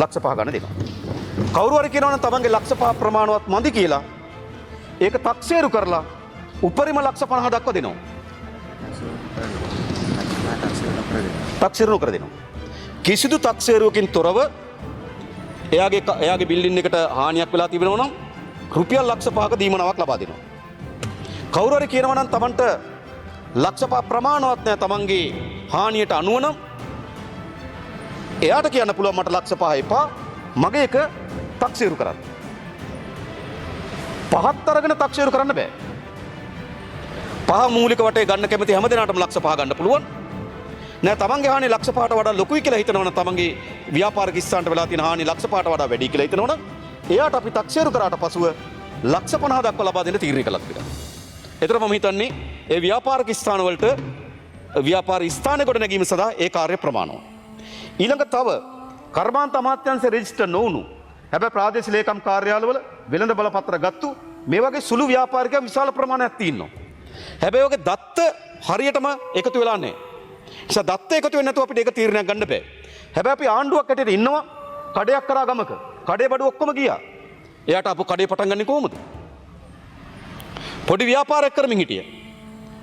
ලක්ෂ 5 ගානේ දෙනවා. කවුරු හරි කියනවනම් තමන්ගේ ලක්ෂ 5 ප්‍රමාණවත් මදි කියලා ඒක තක්සේරු කරලා උපරිම ලක්ෂ 50 දක්වා දෙනවා. තක්සේරු කර දෙනවා. කිසිදු තක්සේරුවකින් තොරව එයාගේ බිල්ඩින් එකට හානියක් වෙලා තිබෙනවා නම් රුපියල් ලක්ෂ 5ක දීමනාවක් ලබා දෙනවා. කවුරු හරි කියනවා නම් තමන්ට ලක්ෂ 5 ප්‍රමාණවත් නැහැ තමන්ගේ හානියට අනුව නම් එයාට කියන්න පුළුවන් මට ලක්ෂ 5 එපා මගේ එක තක්සේරු කරන්න. පහත් අරගෙන තක්සේරු කරන්න බෑ. පහ මූලික වටේ ගන්න කැමති හැම දෙනාටම ලක්ෂ 5 ගන්න පුළුවන්. නෑ තමන්ගේ හානිය ලක්ෂ 5ට වඩා ලොකුයි කියලා හිතනවනම් තමන්ගේ ව්‍යාපාරික ස්ථානට වෙලා තියෙන හානිය ලක්ෂ 5ට වඩා වැඩි කියලා හිතනවනම් එයාට අපි තක්සේරු කරාට පසුව ලක්ෂ 50 දක්වා ලබා දෙන්න තීරණය කළා කියලා. ඒතර මම හිතන්නේ ඒ ව්‍යාපාරික ස්ථාන වලට ව්‍යාපාරික ස්ථාන කොට නැගීම සඳහා ඒ කාර්ය ප්‍රමාණවත්. ඊළඟ තව කර්මාන්ත අමාත්‍යාංශ රෙජිස්ටර් නොවුණු හැබැයි ප්‍රාදේශීය ලේකම් කාර්යාලවල වෙළඳ බලපත්‍ර ගත්තු මේ වගේ සුළු ව්‍යාපාරිකයන් විශාල ප්‍රමාණයක් තියෙනවා. හැබැයි ඔගේ දත්ත හරියටම එකතු වෙලා නැහැ. නිසා දත්ත එකතු වෙන්නේ නැතුව අපිට ඒක තීරණයක් ගන්න බෑ. හැබැයි අපි ආණ්ඩුවක් ඇටේට ඉන්නවා කඩයක් කරා ගමක. කඩේ බඩු ඔක්කොම ගියා. එයාට අපු කඩේ පටන් ගන්නේ කොහොමද? පොඩි ව්‍යාපාරයක් කරමින් හිටිය.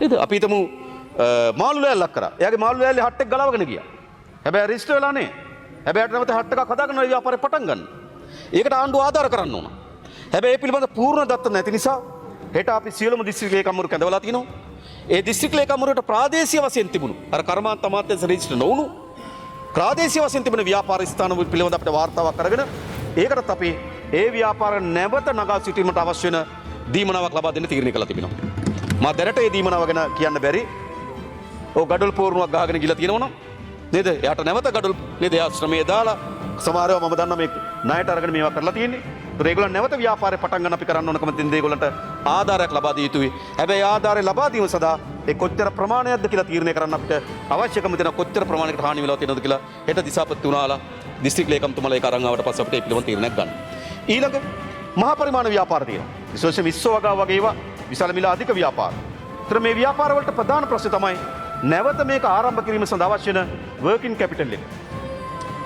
නේද? අපි හිතමු මාළු ලෑල්ලක් කරා. එයාගේ මාළු ලෑල්ලේ හට් එක ගලවගෙන ගියා. හැබැයි රෙජිස්ටර් වෙලා නැහැ. හැබැයි නැවත හට් එකක් හදාගෙන ව්‍යාපාරේ පටන් ගන්න. ඒකට ආණ්ඩුව ආධාර කරන්න ඕන. හැබැයි ඒ පිළිබඳ පූර්ණ දත්ත නැති නිසා හෙට අපි සියලුම දිස්ත්‍රික් ලේකම්වරු කැඳවලා තිනවා. ඒ දිස්ත්‍රික් ලේකම්වරුන්ට ප්‍රාදේශීය වශයෙන් තිබුණු අර කර්මාන්ත අමාත්‍යාංශ රෙජිස්ටර් නොවුණු ප්‍රාදේශීය වශයෙන් තිබෙන ව්‍යාපාර ස්ථාන පිළිබඳ අපිට වාර්තාවක් අරගෙන ඒකටත් අපි ඒ ව්‍යාපාර නැවත නගා සිටීමට අවශ්‍ය වෙන දීමනාවක් ලබා දෙන්න තීරණය කළා තිබෙනවා. මා දැනට ඒ දීමනාව ගැන කියන්න බැරි. ඔය ගඩොල් පෝරුණුවක් ගහගෙන ගිහලා තියෙනවනම් නේද? එයාට නැවත ගඩොල් නේද? එයා ශ්‍රමයේ දාලා සමහරව මම දන්නා මේ ණයට අරගෙන මේවා කරලා තියෙන්නේ. ඒත් ඒගොල්ලන් නැවත ව්‍යාපාරේ පටන් ගන්න අපි කරන්න ඕනකම තියෙන දේ ඒගොල්ලන්ට ආධාරයක් ලබා දිය යුතුයි. හැබැයි ආධාරය ලබා දීම සඳහා ඒ කොච්චර ප්‍රමාණයක්ද කියලා තීරණය කරන්න අපිට අවශ්‍යකම තියෙන කොච්චර ප්‍රමාණයකට හානි වෙලා තියෙනවද කියලා හෙට දිසාපති තුනාලා දිස්ත්‍රික් ලේකම්තුමාලා ඒක අරන් ආවට පස්සේ අපිට ඒ පිළිබඳ තීරණයක් ගන්න. ඊළඟ මහා පරිමාණ ව්‍යාපාර තියෙනවා. විශේෂයෙන් විශ්ව වගා වගේ ඒවා විශාල මිල අධික ව්‍යාපාර. ඒතර මේ ව්‍යාපාර වලට ප්‍රධාන ප්‍රශ්නේ තමයි නැවත මේක ආරම්භ කිරීම සඳහා අවශ්‍ය වෙන වර්කින් කැපිටල් එක.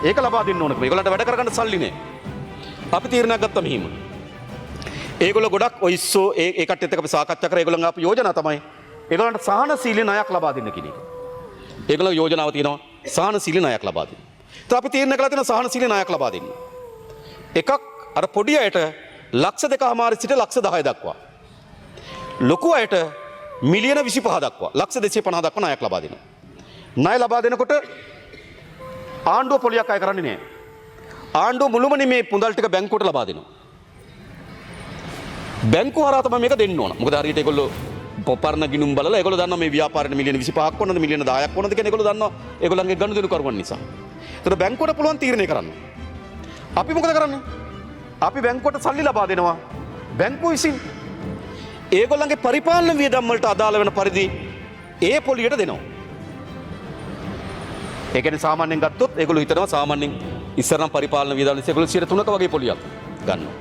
ඒක ලබා දෙන්න ඕනකම. ඒගොල්ලන්ට වැඩ කරගන්න සල්ලි නෑ. අපි තීරණයක් ගත්තා මෙහිම. ඒගොල්ලෝ ගොඩක් ඔයිස්සෝ ඒ කට්ටියත් එක්ක අපි සාකච්ඡා කරා. ඒගොල්ලන්ගේ අපේ යෝජනා තමයි ඒගොල්ලන්ට සහනශීලී ණයක් ලබා දෙන්න කියන එක. ඒගොල්ලෝ යෝජනාව තියෙනවා සහනශීලී ණයක් ලබා දෙන්න. ඒත් අපි තීරණය කළා තියෙනවා සහනශීලී ණයක් ලබා දෙන්න. එකක් අර පොඩි අයට ලක්ෂ 2.5 සිට ලක්ෂ 10 දක්වා. ලොකු අයට මිලියන 25 දක්වා ලක්ෂ 250 දක්වා ණයක් ලබා දෙනවා. ණය ලබා දෙනකොට ආණ්ඩුව පොලියක් අය කරන්නේ නැහැ. ආණ්ඩුව මුළුමනි මේ පුඳල් ටික බැංකුවට ලබා දෙනවා. බැංකුව හරහා තමයි මේක දෙන්න ඕන. මොකද හරියට ඒගොල්ලෝ පරණ ගිණුම් බලලා ඒගොල්ලෝ දන්නවා මේ ව්‍යාපාරෙට මිලියන 25ක් වුණාද මිලියන 10ක් වුණාද කියන ඒගොල්ලෝ දන්නවා ඒගොල්ලන්ගේ ගනුදෙනු කරුවන් නිසා. ඒතර බැංකුවට පුළුවන් තීරණය කරන්න. අපි මොකද කරන්නේ? අපි බැංකුවට සල්ලි ලබා දෙනවා. බැංකුව විසින් ඒගොල්ලන්ගේ පරිපාලන වියදම් වලට අදාළ වෙන පරිදි ඒ පොලියට දෙනවා. ඒ කියන්නේ සාමාන්‍යයෙන් ගත්තොත් ඒගොල්ලෝ හිතනවා සාමාන්‍යයෙන් ඉස්සරනම් පරිපාලන වියදම් නිසා ඒගොල්ලෝ 3%ක වගේ පොලියක් ගන්නවා.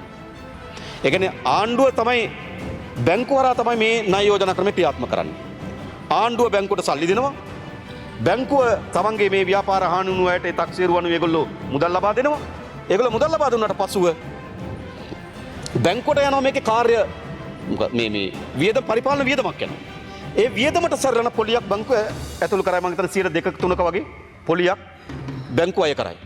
ඒ කියන්නේ ආණ්ඩුව තමයි බැංකුව හරහා තමයි මේ ණය යෝජනා ක්‍රමය ක්‍රියාත්මක කරන්නේ. ආණ්ඩුව බැංකුවට සල්ලි දෙනවා. බැංකුව තමන්ගේ මේ ව්‍යාපාර හානි වුණු අයට ඒ තක්සේරු වනු ඒගොල්ලෝ මුදල් ලබා දෙනවා. ඒගොල්ලෝ මුදල් ලබා දුන්නාට පසුව බැංකුවට යනවා මේකේ කාර්ය මේ වියදම් පරිපාලන වියදමක් යනවා. ඒ වියදමට සරලන පොලියක් බැංකුව ඇතුළු කරයි මම හිතන 2%ක 3%ක වගේ පොලියක් බැංකුව අය කරයි.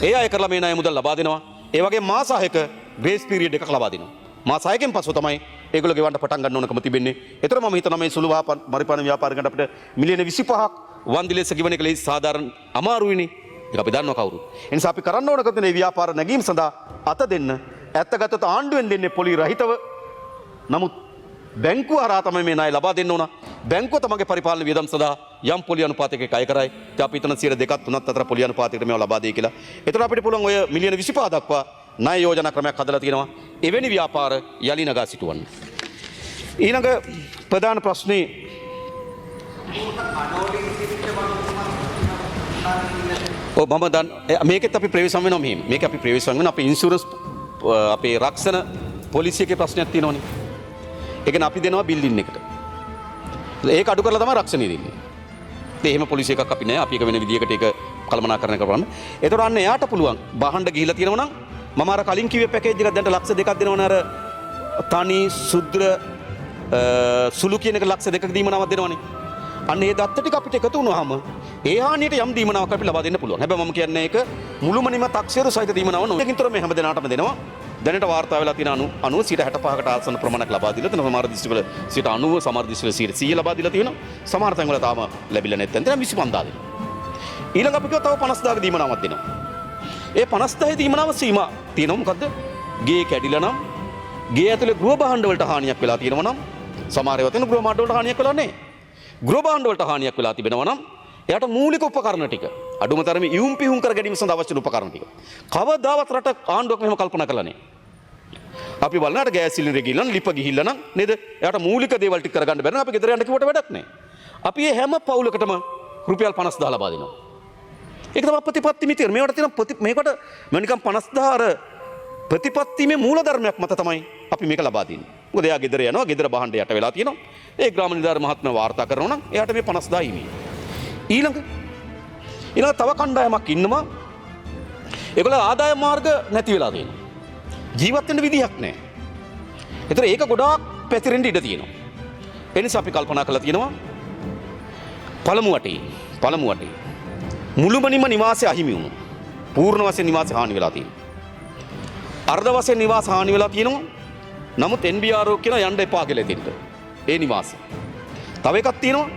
ඒ අය කරලා මේ ණය මුදල් ලබා දෙනවා. ඒ වගේ මාස 6ක ග්‍රේස් පීරියඩ් එකක් ලබා දෙනවා. මාස 6කින් පස්සෙ තමයි ඒගොල්ලෝ ගෙවන්න පටන් ගන්න ඕනකම තිබෙන්නේ. ඒතර මම හිතනවා මේ සුළු පරිපාලන ව්‍යාපාරයකට අපිට මිලියන 25ක් වන්දි ලෙස ගෙවන එක ලේසි සාධාරණ අමාරුයිනේ. ඒක අපි දන්නවා කවුරු. ඒ නිසා අපි කරන්න ඕන කතනේ ව්‍යාපාර නැගීම සඳහා අත දෙන්න. ඇත්ත ගත්තොත් ආණ්ඩුවෙන් දෙන්නේ පොලි රහිතව. නමුත් බැංකුව හරහා තමයි මේ ණය ලබා දෙන්න ඕන. බැංකුව තමගේ පරිපාලන වියදම් සඳහා යම් පොලි අනුපාතයක අය කරයි. ඉතින් අපි හිතන 2%ක් 3ක් අතර පොලි අනුපාතයකට මේවා ලබා දෙයි කියලා. ඒතර අපිට පුළුවන් ඔය මිලියන 25 දක්වා ණය යෝජනා ක්‍රමයක් හදලා තියෙනවා. එවැනි ව්‍යාපාර යලි නගා සිටවන්න. ඊළඟ ප්‍රධාන ප්‍රශ්නේ මම දන් මේකෙත් අපි ප්‍රවේශම් වෙනවා මෙහෙම. මේක අපි ප්‍රවේශම් වෙනවා අපි ඉන්ෂුරන්ස් අපේ රක්ෂණ පොලිසියකේ ප්‍රශ්නයක් තියෙනවනේ. ඒ කියන්නේ අපි දෙනවා බිල්ඩින් එකට. ඒක අඩු කරලා තමයි රක්ෂණය දෙන්නේ. ඒ එහෙම පොලිසිය එකක් අපි නෑ. අපි එක වෙන විදියකට ඒක කළමනාකරණය කරන්න. ඒතර අන්න එයාට පුළුවන් බහන්න ගිහිලා තියෙනවා නම් මම අර කලින් කිව්වේ පැකේජ් එකක් දැන් ලක්ෂ 2ක් දෙනවනේ අර තනි සුද්‍ර සුළු කියන එක ලක්ෂ 2ක දීමනාවක් දෙනවනේ. අන්න ඒ දත්ත ටික අපිට එකතු වුණාම ඒ හානියට යම් දීමනාවක් අපි ලබා දෙන්න පුළුවන්. හැබැයි මම කියන්නේ ඒක මුළුමනින්ම තක්සේරු සහිත දීමනාවක් නෙවෙයි. ඒකින්තර මේ හැම දෙනාටම දෙනවා. දැනට වාර්තා වෙලා තියෙන 65%කට ආසන්න ප්‍රමාණයක් ලබා දීලා තියෙනවා. සමහර දිස්ත්‍රික්වල 90%, සමහර දිස්ත්‍රික්වල 100% ලබා දීලා තියෙනවා. සමහර තැන්වල තාම ලැබිලා නැත්නම් 25000 දෙනවා. ඊළඟ අපි තව 50000ක දීමනාවක් දෙනවා. ඒ 50000 දීමනාව සීමා තියෙනවා. මොකද්ද? ගේ කැඩිලා නම් ගේ ඇතුලේ ගෘහ භාණ්ඩ වලට හානියක් වෙලා තියෙනවා නම් සමහර ඒවා තියෙන ගෘහ භාණ්ඩ වලට හානියක් වෙලා නැහැ. ගෘහ භාණ්ඩ වලට හානියක් වෙලා තිබෙනවා නම් එයාට මූලික උපකරණ ටික අඩුම තරමේ ඉවුම් පිහුම් කර ගැනීම සඳහා අවශ්‍ය උපකරණ ටික කවදාවත් රට ආණ්ඩුවක් මෙහෙම කල්පනා කරලා නැහැ. අපි බලනට ගෑස් සිලින්ඩර් ගිහිල්ලා නම් ලිප ගිහිල්ලා නම් නේද? එයාට මූලික දේවල් ටික කරගන්න බැරි නම් අපි ගෙදර යන්න කිව්වට වැඩක් නැහැ. අපි මේ හැම පවුලකටම රුපියල් 50000 ලබා දෙනවා. ඒක තමයි ප්‍රතිපත්ති මිතිර. මේවට තියෙන මේකට මම නිකන් 50000 අර ප්‍රතිපත්තිමේ මූල ධර්මයක් මත තමයි අපි මේක ලබා දෙන්නේ. මොකද එයා ගෙදර යනවා, ගෙදර බහණ්ඩ යට වෙලා තියෙනවා. ඒ ග්‍රාම නිලධාරි මහත්මයා වාර්තා කරනවා නම් එයාට මේ 50000 හිමියි. ඊළඟ තව කණ්ඩායමක් ඉන්නවා. ඒගොල්ලෝ ආදායම් මාර්ග නැති වෙලා තියෙනවා. ජීවත් වෙන්න විදිහක් නැහැ. ඒතර ඒක ගොඩාක් පැතිරෙන්න ඉඩ තියෙනවා. ඒ නිසා අපි කල්පනා කරලා තියෙනවා පළමු වටේ මුළුමනින්ම නිවාසය අහිමි වුණා. පූර්ණ වශයෙන් නිවාසය හානි වෙලා තියෙනවා. අර්ධ වශයෙන් නිවාස හානි වෙලා තියෙනවා. නමුත් NBRO කියන යන්න එපා කියලා දෙන්න. ඒ නිවාසය. තව එකක් තියෙනවා.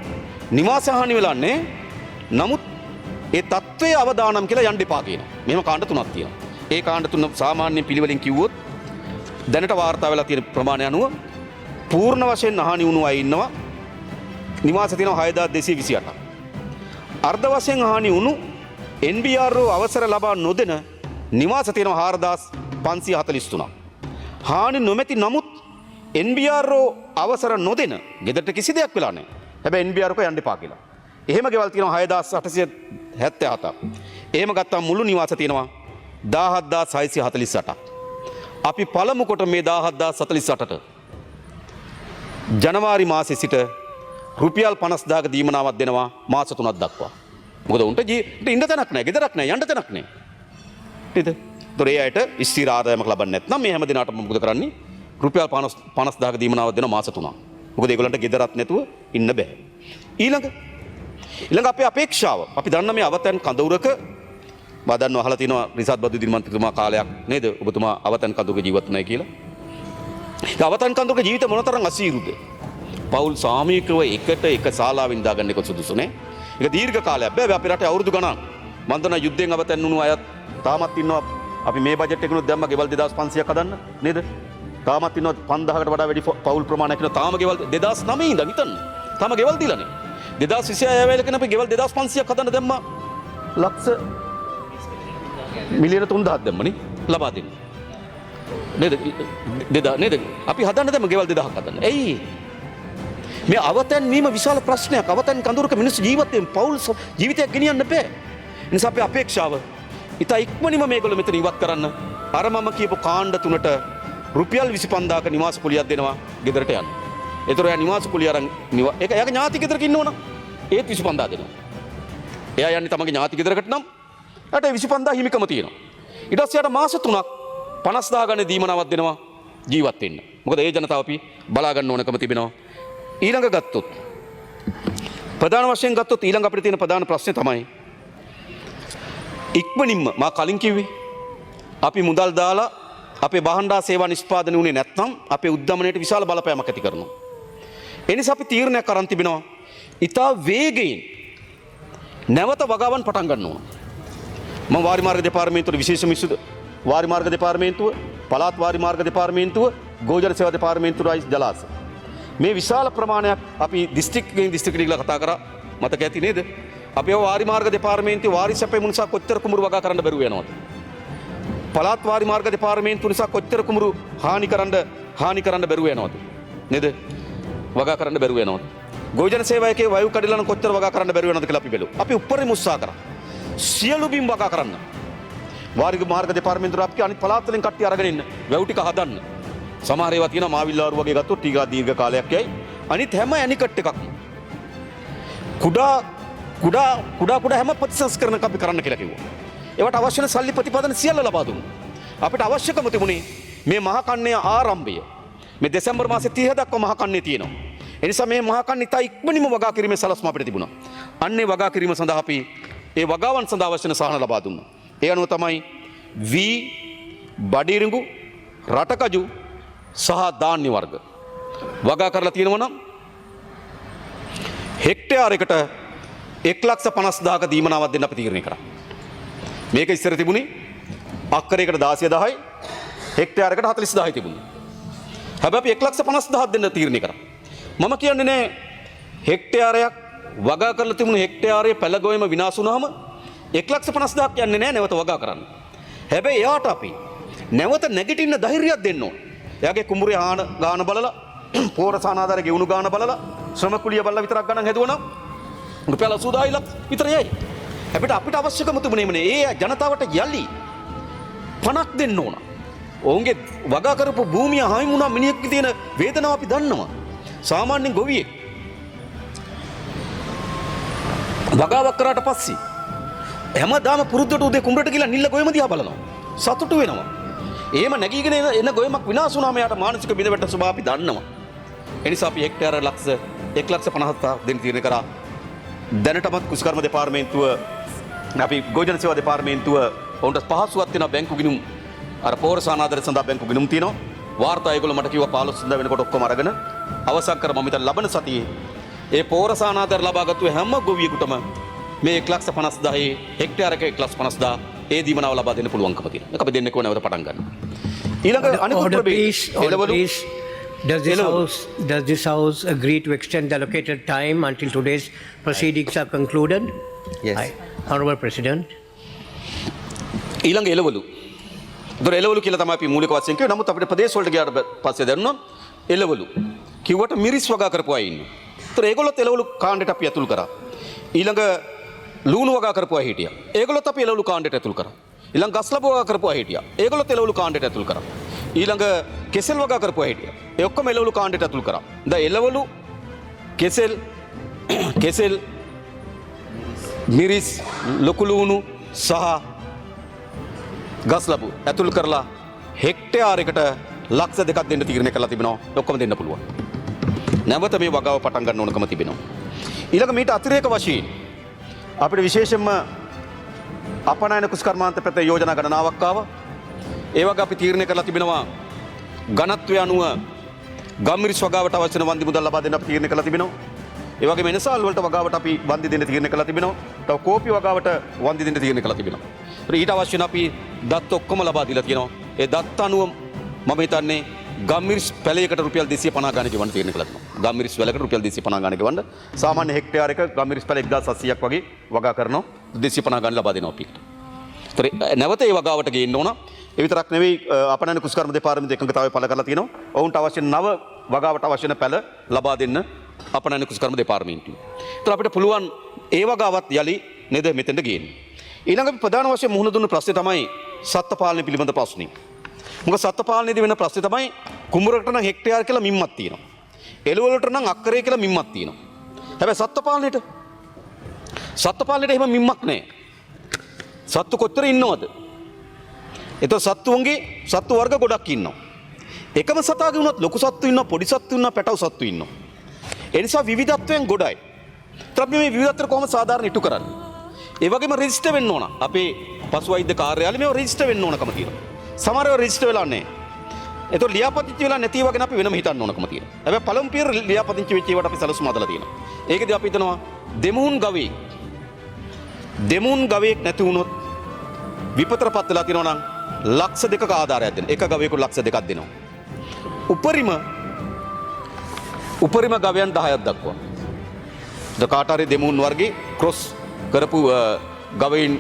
නිවාස හානි වෙලා නැහැ. නමුත් ඒ තත්ත්වයේ අවදානම් කියලා යන්න එපා කියනවා. මෙහෙම කාණ්ඩ තුනක් තියෙනවා. ඒ කාණ්ඩ තුන සාමාන්‍ය පිළිවෙලින් කිව්වොත් දැනට වාර්තා වෙලා තියෙන ප්‍රමාණය අනුව පූර්ණ වශයෙන් හානි වුණු අය ඉන්නවා. නිවාස තියෙනවා 6228ක්. අර්ධ වශයෙන් හානි වුණු NBRO අවසර ලබා නොදෙන නිවාස තියෙනවා 4543ක්. හානි නොමැති නමුත් NBRO අවසර නොදෙන ගෙදරට කිසි දෙයක් වෙලා නැහැ. හැබැයි NBRO යන්න එපා කියලා. එහෙම ගෙවල් තියෙනවා 6877ක්. එහෙම ගත්තාම මුළු නිවාස තියෙනවා 17648ක්. අපි පළමු කොට මේ 17048ට ජනවාරි මාසයේ සිට රුපියල් 50000ක දීමනාවක් දෙනවා මාස 3ක් දක්වා. මොකද උන්ට ඉන්න තැනක් නැහැ, ගෙදරක් නැහැ, යන්න තැනක් නැහැ. නේද? ඒතොර ඒ අයට ස්ථිර ආදායමක් ලබන්නේ නැත්නම් මේ හැම දිනකටම මොකද කරන්නේ? රුපියල් 50000ක දීමනාවක් දෙනවා මාස 3ක්. මොකද ඒගොල්ලන්ට ගෙදරක් නැතුව ඉන්න බෑ. ඊළඟ අපේ අපේක්ෂාව අපි දන්න මේ අවතැන් කඳවුරක මම දන්නවා අහලා තිනවා රිසාත් බදුදින මන්ත්‍රීතුමා කාලයක් නේද? ඔබතුමා අවතැන් කඳවුරක ජීවත් වුණා කියලා. ඒ අවතැන් කඳවුරක ජීවිත මොනතරම් අසීරුද? පවුල් සාමූහිකව එකට එක ශාලාවෙන් දාගන්න එක සුදුසු නේ. ඒක දීර්ඝ කාලයක් බෑ. අපි රටේ අවුරුදු ගණන් මම දන්නා යුද්ධයෙන් අවතැන් වුණු අයත් තාමත් ඉන්නවා අපි මේ බජට් එකනොත් දැම්ම ගෙවල් 2500ක් හදන්න නේද? තාමත් ඉන්නවා 5000කට වඩා වැඩි පවුල් ප්‍රමාණයක් ඉන්නවා. තාම ගෙවල් 2009 ඉඳන් හිතන්න. තාම ගෙවල් දීලානේ. 2026 වෙලකන අපි ගෙවල් 2500ක් හදන්න දැම්මා. ලක්ෂ මිලියන 3000ක් දැම්මනේ ලබා දෙන්න. නේද? නේද? අපි හදන්න දැම්ම ගෙවල් 2000ක් හදන්න. ඇයි? මේ අවතැන්වීම විශාල ප්‍රශ්නයක්. අවතැන් කඳුරක මිනිස්සු ජීවිතයෙන් පවුල් ජීවිතයක් ගෙනියන්න බෑ. ඒ නිසා අපේ අපේක්ෂාව ඉතා ඉක්මනින්ම මේගොල්ලෝ මෙතන ඉවත් කරන්න. අර මම කියපු කාණ්ඩ තුනට රුපියල් 25000ක නිවාස කුලියක් දෙනවා ගෙදරට යන්න. ඒතර එයා නිවාස කුලිය අරන් ඒක එයාගේ ඥාති ගෙදරක ඉන්නවනම් ඒත් 25000 දෙනවා. එයා යන්නේ තමගේ ඥාති ගෙදරකට නම් යට 25000 හිමිකම තියෙනවා. ඊට පස්සේ යට මාස 3ක් 50000 ගණන් දීමනාවක් දෙනවා ජීවත් වෙන්න. මොකද ඒ ජනතාව අපි බලා ගන්න ඕනකම තිබෙනවා. ඊළඟ ගත්තොත් ප්‍රධාන වශයෙන් ගත්තොත් ඊළඟ අපිට තියෙන ප්‍රධාන ප්‍රශ්නේ තමයි ඉක්මනින්ම මා කලින් කිව්වේ අපි මුදල් දාලා අපේ බහණ්ඩා සේවා නිෂ්පාදනය වුණේ නැත්නම් අපේ උද්දමනයට විශාල බලපෑමක් ඇති කරනවා. ඒ නිසා අපි තීරණයක් අරන් තිබෙනවා ඉතා වේගයෙන් නැවත වගාවන් පටන් ගන්න ඕන. මම වාරි මාර්ග දෙපාර්තමේන්තුවේ විශේෂ මිනිස්සු වාරි මාර්ග දෙපාර්තමේන්තුව, පළාත් වාරි මාර්ග දෙපාර්තමේන්තුව, ගෝචර සේවා දෙපාර්තමේන්තුවයි ජලාශ. මේ විශාල ප්‍රමාණයක් අපි දිස්ත්‍රික්කයෙන් දිස්ත්‍රික්කයට ගිහලා කතා කරා මතක ඇති නේද? අපි වාරි මාර්ග දෙපාර්තමේන්තුවේ වාරි සැපේ නිසා කොච්චර කුඹුරු වගා කරන්න බැරුව යනවද? පළාත් වාරි මාර්ග දෙපාර්තමේන්තුව නිසා කොච්චර කුඹුරු හානි කරන්න බැරුව යනවද? නේද? වගා කරන්න බැරුව යනවද? ගෝචර සේවයකේ වයු කඩිලන කොච්චර වගා කරන්න බැරුව යනවද කියලා අපි බැලුවා. අපි උපරිම උත්සාහ කරා. සියලු බිම් වගා කරන්න. වාරි මාර්ග දෙපාර්තමේන්තුව අපි අනිත් පළාත් වලින් කට්ටිය අරගෙන ඉන්න. වැව් ටික හදන්න. සමහර ඒවා තියෙනවා මාවිල්ලාරු වගේ ගත්තොත් ටිකක් දීර්ඝ කාලයක් යයි. අනිත් හැම ඇනිකට් එකක්ම කුඩා හැම ප්‍රතිසංස්කරණයක් අපි කරන්න කියලා කිව්වා. ඒවට අවශ්‍ය වෙන සල්ලි ප්‍රතිපදන සියල්ල ලබා දුන්නා. අපිට අවශ්‍යකම තිබුණේ මේ මහා කන්නේ ආරම්භය. මේ දෙසැම්බර් මාසේ 30 දක්වා මහා කන්නේ තියෙනවා. ඒ නිසා මේ මහා කන්නේ ඉතා ඉක්මනින්ම වගා කිරීමේ සලස්ම අපිට තිබුණා. අන්නේ වගා කිරීම සඳහා අපි ඒ වගාවන් සඳහා අවශ්‍ය වෙන සහන ලබා දුන්නා. ඒ අනුව තමයි වී, බඩිරිඟු, රටකජු සහ ධාන්‍ය වර්ග වගා කරලා තියෙනවා නම් හෙක්ටයාරයකට 1,50,000ක දීමනාවක් දෙන්න අපි තීරණය කරා. මේක ඉස්සර තිබුණේ අක්කරයකට 16,000යි හෙක්ටයාරයකට 40,000යි තිබුණේ. හැබැයි අපි 1,50,000ක් දෙන්න තීරණය කරා. මම කියන්නේ නෑ හෙක්ටයාරයක් වගා කරලා තිබුණු හෙක්ටයාරයේ පැලගොයම විනාශ වුණාම 1,50,000ක් යන්නේ නෑ නැවත වගා කරන්න. හැබැයි එයාට අපි නැවත නැගිටින්න ධෛර්යයක් දෙන්න ඕන. එයාගේ කුඹුරේ ගාන බලලා පෝරසානාදාරේ ගෙවුණු ගාන බලලා ශ්‍රම කුලිය බලලා විතරක් ගණන් හැදුවනම් රුපියල් 80000 ලක් විතරයි. අපිට අවශ්‍යකම තිබුණේ ඒ ජනතාවට යලි පණක් දෙන්න ඕන. ඔවුන්ගේ වගා කරපු භූමිය හාමි වුණා මිනිහෙක්ගේ තියෙන වේදනාව අපි දන්නවා. සාමාන්‍යයෙන් ගොවියෙක් වගාවක් කරාට පස්සේ හැමදාම පුරුද්දට උදේ කුඹරට ගිහලා නිල්ල ගොයම දිහා බලනවා. සතුටු වෙනවා. එහෙම නැගීගෙන එන ගොයමක් විනාශ වුණාම යාට මානසික බිඳවැටෙන ස්වභාව අපි දන්නවා. ඒ නිසා අපි හෙක්ටයාර 1,50,000ක් දෙන්න තීරණය කරා. දැනටමත් කුෂිකර්ම දෙපාර්තමේන්තුව අපි ගෝචර සේවා දෙපාර්තමේන්තුව ඔවුන්ට පහසුවක් තියෙන බැංකු ගිණුම් අර පෝරසානාදර සඳහා බැංකු ගිණුම් තියෙනවා. වාර්තා ඒගොල්ලෝ මට කිව්වා 15 වෙනිදා වෙනකොට ඔක්කොම අරගෙන අවසන් කර මම හිතන ලබන සතියේ ඒ පෝරසානාදර ලබාගත්තු හැම ගොවියෙකුටම මේ 1,50,000 හෙක්ටයාරක 1,50,000 ඒ දීමනාව ලබා දෙන්න පුළුවන්කම තියෙනවා. මේක අපි දෙන්නේ කොහොමද පටන් ගන්න. ඊළඟ අනිකුත් please. Does this house agree to extend the allocated time until today's proceedings are concluded? Yes. Honorable President. ඊළඟ එළවලු. ඒතර එළවලු කියලා තමයි අපි මූලික වශයෙන් කිව්වේ. නමුත් අපිට ප්‍රදේශ වලට ගියාට පස්සේ දැනුණා එළවලු. කිව්වට මිරිස් වගා කරපු අය ඉන්නවා. ඒතර ඒගොල්ලොත් එළවලු කාණ්ඩයට අපි ඇතුල් කරා. ඊළඟ ලූණු වගා කරපු අය හිටියා. ඒගොල්ලොත් අපි එළවලු කාණ්ඩයට ඇතුල් කරා. ඊළඟ ගස්ලබ වගා කරපු අය හිටියා. ඒගොල්ලොත් එළවලු කාණ්ඩයට ඇතුල් කරා. ඊළඟ කෙසෙල් වගා කරපු අය හිටියා. ඒ ඔක්කොම එළවලු කාණ්ඩයට ඇතුල් කරා. දැන් එළවලු කෙසෙල් මිරිස් ලොකු ලූණු සහ ගස්ලබු ඇතුල් කරලා හෙක්ටයාරයකට ලක්ෂ 2ක් දෙන්න තීරණය කරලා තිබෙනවා. ඔක්කොම දෙන්න පුළුවන්. නැවත මේ වගාව පටන් ගන්න ඕනකම තිබෙනවා. ඊළඟ මීට අතිරේක වශයෙන් අපිට විශේෂයෙන්ම අපනයන කුෂිකර්මාන්ත පැත්තේ යෝජනා ගණනාවක් ආවා. ඒ වගේ අපි තීරණය කරලා තිබෙනවා ඝනත්වය අනුව ගම්මිරිස් වගාවට අවශ්‍ය වන වන්දි මුදල් ලබා දෙන්න අපි තීරණය කරලා තිබෙනවා. ඒ වගේම එනසාල් වලට වගාවට අපි වන්දි දෙන්න තීරණය කළා තිබෙනවා. තව කෝපි වගාවට වන්දි දෙන්න තීරණය කළා තිබෙනවා. ඊට අවශ්‍ය වෙන අපි දත් ඔක්කොම ලබා දීලා තියෙනවා. ඒ දත් අනුව මම හිතන්නේ ගම්මිරිස් පැලයකට රුපියල් 250 ගාණක් ගෙවන්න තීරණය කළා තියෙනවා. ගම්මිරිස් වැලකට රුපියල් 250 ගාණක් ගෙවන්න සාමාන්‍ය හෙක්ටයාරයක ගම්මිරිස් පැල 1700ක් වගේ වගා කරනවා. 250 ගාණක් ලබා දෙනවා අපි. ඒතර නැවත ඒ වගාවට ගේන්න ඕන. ඒ විතරක් නෙවෙයි අපනයන කුස්කර්ම දෙපාර්තමේන්තුවේ එකඟතාවය පළ කරලා තියෙනවා. ඔවුන්ට අවශ්‍ය නව වගාවට අවශ්‍ය වෙන පැල ලබා දෙන්න අපනයන කුස්කර්ම දෙපාර්තමේන්තුව. ඒතර අපිට පුළුවන් ඒ වගාවත් යලි නේද මෙතෙන්ට ගේන්න. ඊළඟ ප්‍රධාන වශයෙන් මුහුණ දුන්න ප්‍රශ්නේ තමයි සත්ත්ව පාලනය පිළිබඳ ප්‍රශ්නේ. මොකද සත්ත්ව පාලනයේදී වෙන ප්‍රශ්නේ තමයි කුඹරකට නම් හෙක්ටයාර කියලා මිම්මක් තියෙනවා. එළවලට නම් අක්කරේ කියලා මිම්මක් තියෙනවා. හැබැයි සත්ත්ව පාලනයට එහෙම මිම්මක් නැහැ. සත්තු කොච්චර ඉන්නවද? එතකොට සත්තුන්ගේ සත්තු වර්ග ගොඩක් ඉන්නවා. එකම සතාගේ වුණත් ලොකු සත්තු ඉන්නවා, පොඩි සත්තු ඉන්නවා, පැටව සත්තු ඉන්නවා. ඒ නිසා විවිධත්වයෙන් ගොඩයි. ඒත් අපි මේ විවිධත්වය කොහොමද සාධාරණ ඉටු කරන්නේ? ඒ වගේම රෙජිස්ටර් වෙන්න ඕන. අපේ පසු වෛද්‍ය කාර්යාලය මේව රෙජිස්ටර් වෙන්න ඕනකම තියෙනවා. සමහර ඒවා රෙජිස්ටර් වෙලා නැහැ. එතකොට ලියාපදිංචි වෙලා නැති ඒවා ගැන අපි වෙනම හිතන්න ඕනකම තියෙනවා. හැබැයි පළමු පියවර ලියාපදිංචි වෙච්ච ඒවාට අපි සැලසුම් හදලා තියෙනවා. ඒකදී අපි හිතනවා දෙමුන් ගවයෙක් නැති වුණොත් විපතරපත් වෙලා තියෙනවා නම් ලක්ෂ 2ක ආධාරයක් දෙන්න. එක ගවයෙකුට ලක්ෂ 2ක් දෙනවා. උපරිම ගවයන් 10ක් දක්වා. කාට හරි දෙමුන් වර්ගේ ක්‍රොස් කරපු ගවයින්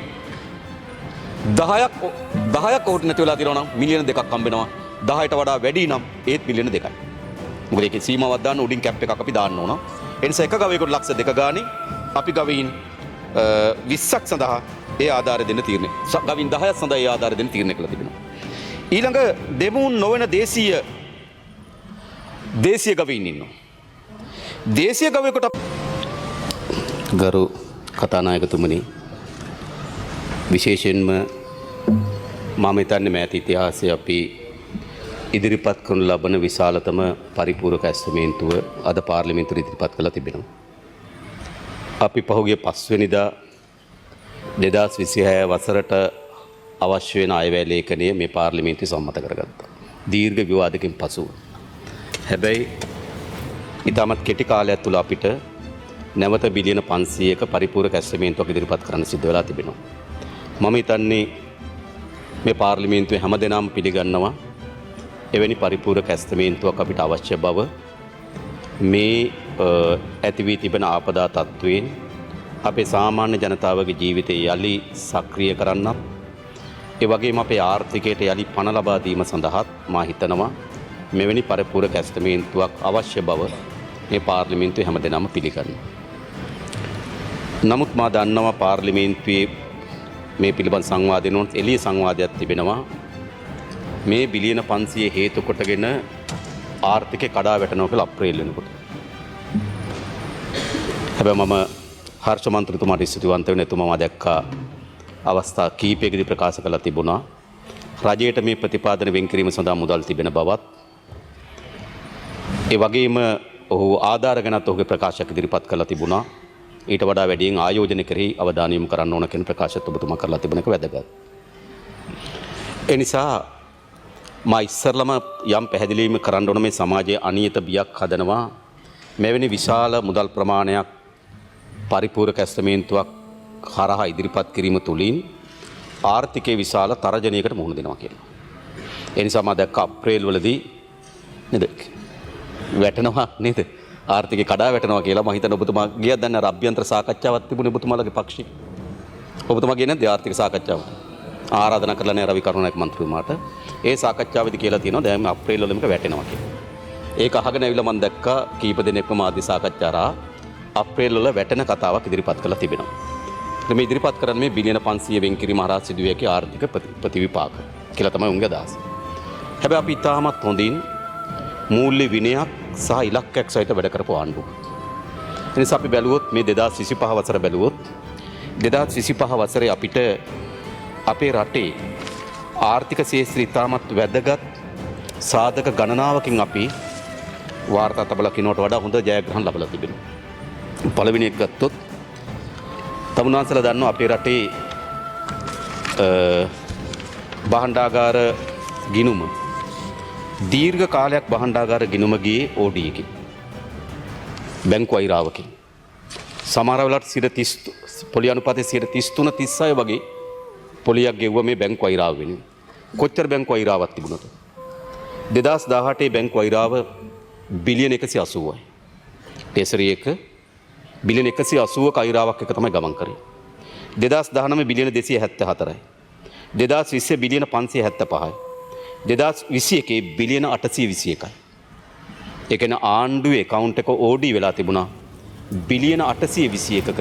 10ක් ඔහුට නැති වෙලා තියෙනවා නම් මිලියන 2ක් හම්බ වෙනවා. 10ට වඩා වැඩි නම් ඒත් මිලියන 2යි. මොකද ඒකේ සීමාවක් දාන්න උඩින් කැප් එකක් අපි දාන්න ඕන. ඒ නිසා එක ගවයෙකුට ලක්ෂ 2 ගානේ අපි ගවයින් 20ක් සඳහා ඒ ආධාරය දෙන්න තීරණය. ගවයින් 10ක් සඳහා ඒ ආධාරය දෙන්න තීරණය කළා තිබෙනවා. ඊළඟ දෙමුන් නොවන දේශීය ගවයින් ඉන්නවා. දේශීය ගවයෙකුට ගරු කතානායකතුමනි, විශේෂයෙන්ම මම හිතන්නේ මෑත ඉතිහාසයේ අපි ඉදිරිපත් කරනු ලබන විශාලතම පරිපූර්ණක ඇස්තමේන්තුව අද පාර්ලිමේන්තුවේ ඉදිරිපත් කළා තිබෙනවා. අපි පහුගිය 5 වෙනිදා 2026 වසරට අවශ්‍ය වෙන අයවැය ලේඛනය මේ පාර්ලිමේන්තුවේ සම්මත කරගත්තා. දීර්ඝ විවාදකින් පසුව. හැබැයි ඉතාමත් කෙටි කාලයක් තුළ අපිට නැවත බිලියන 500ක පරිපූර්ණක ඇස්තමේන්තුවක් ඉදිරිපත් කරන්න සිද්ධ වෙලා තිබෙනවා. මම හිතන්නේ මේ පාර්ලිමේන්තුවේ හැමදෙනාම පිළිගන්නවා එවැනි පරිපූර්ණක ඇස්තමේන්තුවක් අපිට අවශ්‍ය බව. මේ ඇති වී තිබෙන ආපදා තත්ත්වයෙන් අපේ සාමාන්‍ය ජනතාවගේ ජීවිතය යලි සක්‍රිය කරන්නත්, ඒ වගේම අපේ ආර්ථිකයට යලි පණ ලබා දීම සඳහාත් මා හිතනවා මෙවැනි පරිපූර්ණක ඇස්තමේන්තුවක් අවශ්‍ය බව මේ පාර්ලිමේන්තුවේ හැමදෙනාම පිළිගන්නවා. නමුත් මා දන්නවා පාර්ලිමේන්තුවේ මේ පිළිබඳ සංවාදයනොත් එළිය සංවාදයක් තිබෙනවා. මේ බිලියන 500 හේතු කොටගෙන ආර්ථිකය කඩා වැටෙනවා කියලා අප්‍රේල් වෙනකොට. හැබැයි මම හර්ෂ මන්ත්‍රීතුමාට ස්තුතිවන්ත වෙන එතුමා දැක්කා අවස්ථා කීපයකදී ප්‍රකාශ කළා තිබුණා රජයට මේ ප්‍රතිපාදන වෙන් කිරීම සඳහා මුදල් තිබෙන බවත්, ඒ වගේම ඔහු ආධාර ගැනත් ඔහුගේ ප්‍රකාශයක් ඉදිරිපත් කළා තිබුණා. ඊට වඩා වැඩියෙන් ආයෝජන කෙරෙහි අවධානය යොමු කරන්න ඕන කියන ප්‍රකාශයත් ඔබතුමා කරලා තිබෙන එක වැදගත්. ඒ නිසා මා ඉස්සරළම යම් පැහැදිලිවීම කරන්න ඕන මේ සමාජයේ අනියත බියක් හදනවා. මෙවැනි විශාල මුදල් ප්‍රමාණයක් පරිපූර්ණක ඇස්තමේන්තුවක් හරහා ඉදිරිපත් කිරීම තුළින් ආර්ථිකයේ විශාල තරජනයකට මුහුණ දෙනවා කියලා. ඒ නිසා මම දැක්ක අප්‍රේල් වලදී නේද වැටෙනවා නේද? ආර්ථිකය කඩා වැටෙනවා කියලා. මම හිතන්නේ ඔබතුමා ගියත් දැන් අර අභ්‍යන්තර සාකච්ඡාවක් තිබුණේ ඔබතුමාලගේ පක්ෂේ. ඔබතුමා ගියේ නැද්ද ආර්ථික සාකච්ඡාවට? ආරාධනා කරලා නේ රවි කරුණානායක මන්ත්‍රීතුමාට. ඒ සාකච්ඡාවේදී කියලා තියෙනවා දැන් අප්‍රේල් වල මේක වැටෙනවා කියලා. ඒක අහගෙන ඇවිල්ලා මම දැක්කා කීප දෙනෙක්ම මාධ්‍ය සාකච්ඡාරා අප්‍රේල් වල වැටෙන කතාවක් ඉදිරිපත් කරලා තිබෙනවා. මේ ඉදිරිපත් කරන්නේ මේ බිලියන 500 වෙන් කිරීම හරහා සිදුවිය හැකි ආර්ථික ප්‍රතිවිපාක කියලා තමයි උන්ගේ අදහස. හැබැයි අපි තාමත් හොඳින් මූල්‍ය විනයක් සහ ඉලක්කයක් සහිත වැඩ කරපු ආණ්ඩුවක්. ඒ නිසා අපි බැලුවොත් මේ 2025 වසර බැලුවොත් 2025 වසරේ අපිට අපේ රටේ ආර්ථික ශේත්‍රය ඉතාමත් වැදගත් සාධක ගණනාවකින් අපි වාර්තා තබලා කිනවට වඩා හොඳ ජයග්‍රහණ ලබලා තිබෙනවා. පළවෙනි එක ගත්තොත් තමුන්වන්සලා දන්නවා අපේ රටේ භාණ්ඩාගාර ගිණුම දීර්ඝ කාලයක් භාණ්ඩාගාර ගිණුම ගියේ OD එකකින්, බැංකු අයිරාවකින්. සමහර වෙලාවට 30 පොලි අනුපාතයේ 33 36 වගේ පොලියක් ගෙවුව මේ බැංකු අයිරාව වෙනුවෙන්. කොච්චර බැංකු අයිරාවක් තිබුණද? 2018 බැංකු අයිරාව බිලියන 180යි. ටෙසරි එක බිලියන 180ක අයිරාවක් එක තමයි ගමන් කරේ. 2019 බිලියන 274යි. 2020 බිලියන 575යි. 2021 බිලියන 821යි. ඒ කියන්නේ ආණ්ඩුවේ account එක OD වෙලා තිබුණා බිලියන 821ක